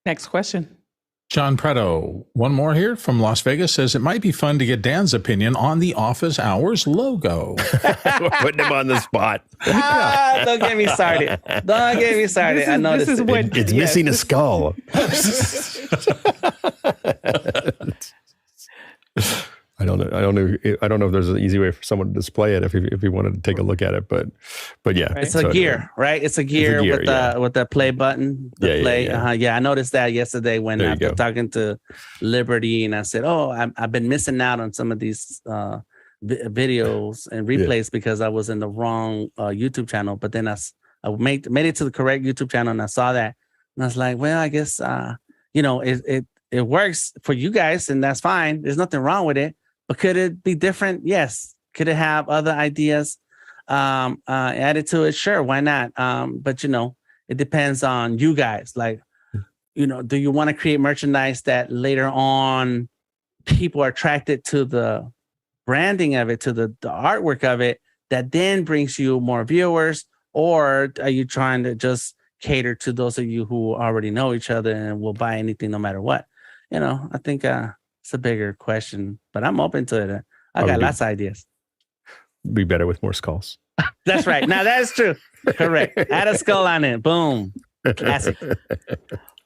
Next question. John Preto, one more here from Las Vegas, says it might be fun to get Dan's opinion on the office hours logo. We're putting him on the spot. Don't get me started. I know this is what it's missing a skull. I don't know if there's an easy way for someone to display it if he wanted to take a look at it, but yeah, right. It's a gear, right? It's a gear with the play button. I noticed that yesterday when I was talking to Liberty, and I said, "Oh, I've been missing out on some of these videos and replays because I was in the wrong YouTube channel." But then I made it to the correct YouTube channel, and I saw that, and I was like, "Well, I guess it works for you guys, and that's fine. There's nothing wrong with it." But could it be different? Yes. Could it have other ideas added to it? Sure, why not? But it depends on you guys. Like, do you want to create merchandise that later on people are attracted to the branding of it, to the artwork of it, that then brings you more viewers? Or are you trying to just cater to those of you who already know each other and will buy anything no matter what? I think it's a bigger question, but I'm open to it. I got lots of ideas. Be better with more skulls. That's right. Now that is true. Correct. Add a skull on it. Boom. Classic.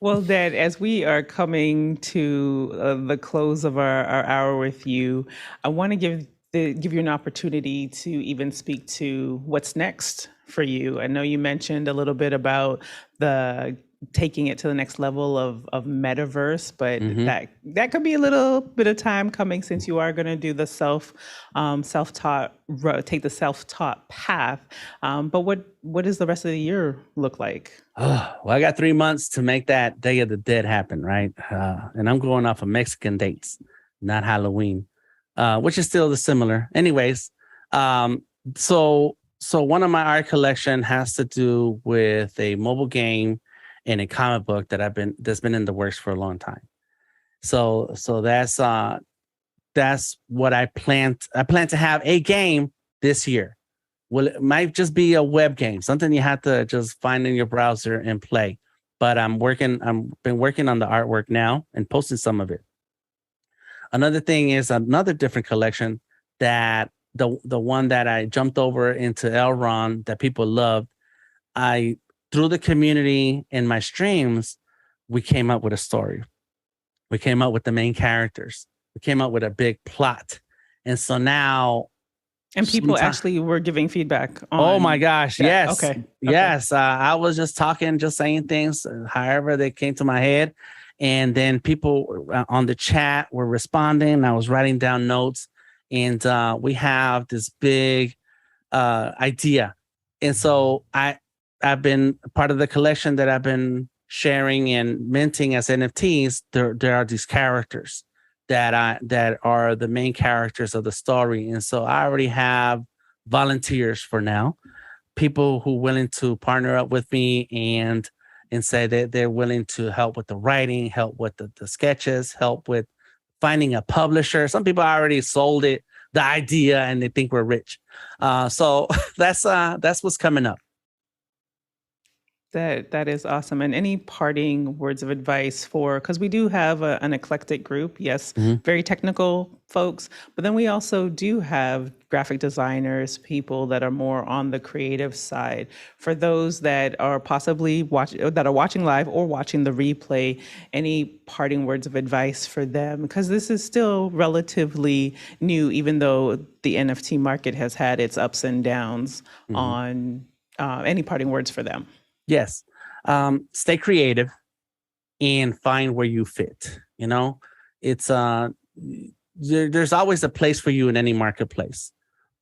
Well, Dad, as we are coming to the close of our hour with you, I want to give you an opportunity to even speak to what's next for you. I know you mentioned a little bit about taking it to the next level of metaverse, but that could be a little bit of time coming, since you are going to do the self-taught path. But what does the rest of the year look like? Well, I got 3 months to make that Day of the Dead happen, right? And I'm going off of Mexican dates, not Halloween, which is still similar. Anyways, so one of my art collection has to do with a mobile game and a comic book that's been in the works for a long time. So that's what I plan. I plan to have a game this year. Well, it might just be a web game, something you have to just find in your browser and play. But I've been working on the artwork now and posting some of it. Another thing is another different collection that the one that I jumped over into Elron that people loved. Through the community and my streams, we came up with a story. We came up with the main characters. We came up with a big plot. And so now... And people actually were giving feedback on... Oh my gosh, yes. Okay. Yes, I was just talking, just saying things, however they came to my head. And then people on the chat were responding. I was writing down notes. And we have this big idea. And so I've been part of the collection that I've been sharing and minting as NFTs. There are these characters that are the main characters of the story. And so I already have volunteers for now, people who are willing to partner up with me and say that they're willing to help with the writing, help with the sketches, help with finding a publisher. Some people already sold it, the idea and they think we're rich. So that's what's coming up. That is awesome. And any parting words of advice for, because we do have an eclectic group, yes, very technical folks, but then we also do have graphic designers, people that are more on the creative side. For those that are possibly watching live or watching the replay, any parting words of advice for them? Because this is still relatively new, even though the NFT market has had its ups and downs. On any parting words for them? Yes. Stay creative and find where you fit. You know, it's there's always a place for you in any marketplace.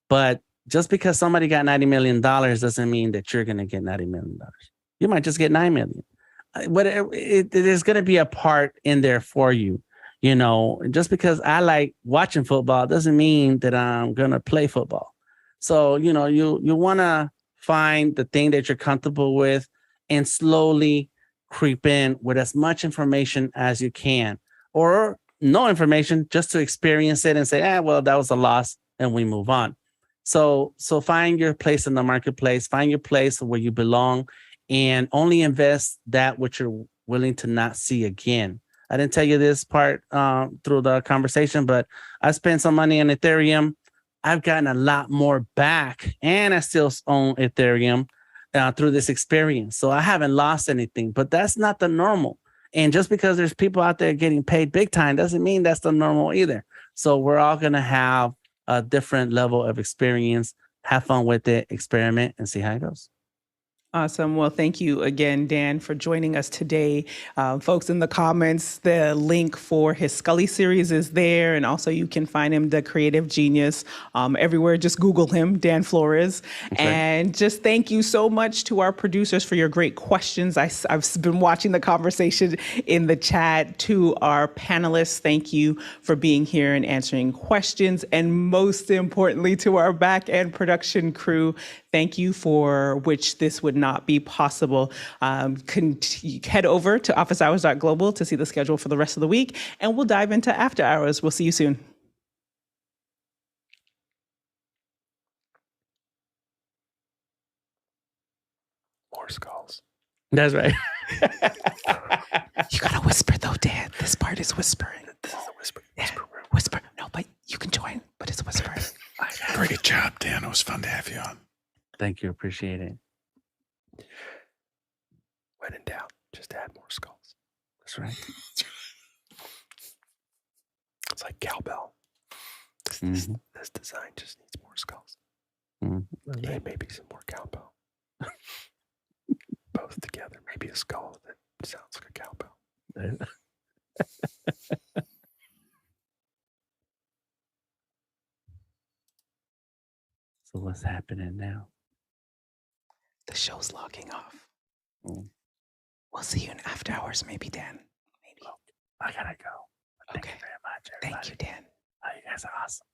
But just because somebody got $90 million doesn't mean that you're going to get $90 million. You might just get $9 million. But there's going to be a part in there for you. You know, just because I like watching football doesn't mean that I'm going to play football. So, you know, you want to find the thing that you're comfortable with and slowly creep in with as much information as you can, or no information, just to experience it and say, well, that was a loss, and we move on. So find your place in the marketplace, find your place where you belong, and only invest that which you're willing to not see again. I didn't tell you this part through the conversation, but I spent some money on Ethereum. I've gotten a lot more back, and I still own Ethereum through this experience. So I haven't lost anything, but that's not the normal. And just because there's people out there getting paid big time doesn't mean that's the normal either. So we're all going to have a different level of experience. Have fun with it, experiment, and see how it goes. Awesome. Well, thank you again, Dan, for joining us today. Folks, in the comments, the link for his Scully series is there. And also you can find him, the creative genius, everywhere. Just Google him, Dan Flores. Okay. And just thank you so much to our producers for your great questions. I've been watching the conversation in the chat. To our panelists, thank you for being here and answering questions. And most importantly, to our back end production crew, thank you, for which this would not be possible. Head over to officehours.global to see the schedule for the rest of the week, and we'll dive into after hours. We'll see you soon. More skulls. That's right. You gotta whisper though, Dan. This part is whispering. This is a whisper. Whisper. No, but you can join, but it's whispering. Great job, Dan. It was fun to have you on. Thank you. Appreciate it. When in doubt, just add more skulls. That's right. It's like cowbell. This design just needs more skulls. And maybe some more cowbell. Both together. Maybe a skull that sounds like a cowbell. So what's happening now? The show's logging off. We'll see you in after hours, maybe, Dan. Maybe. I gotta go. Thank you very much, everybody. Thank you, Dan. You guys are awesome.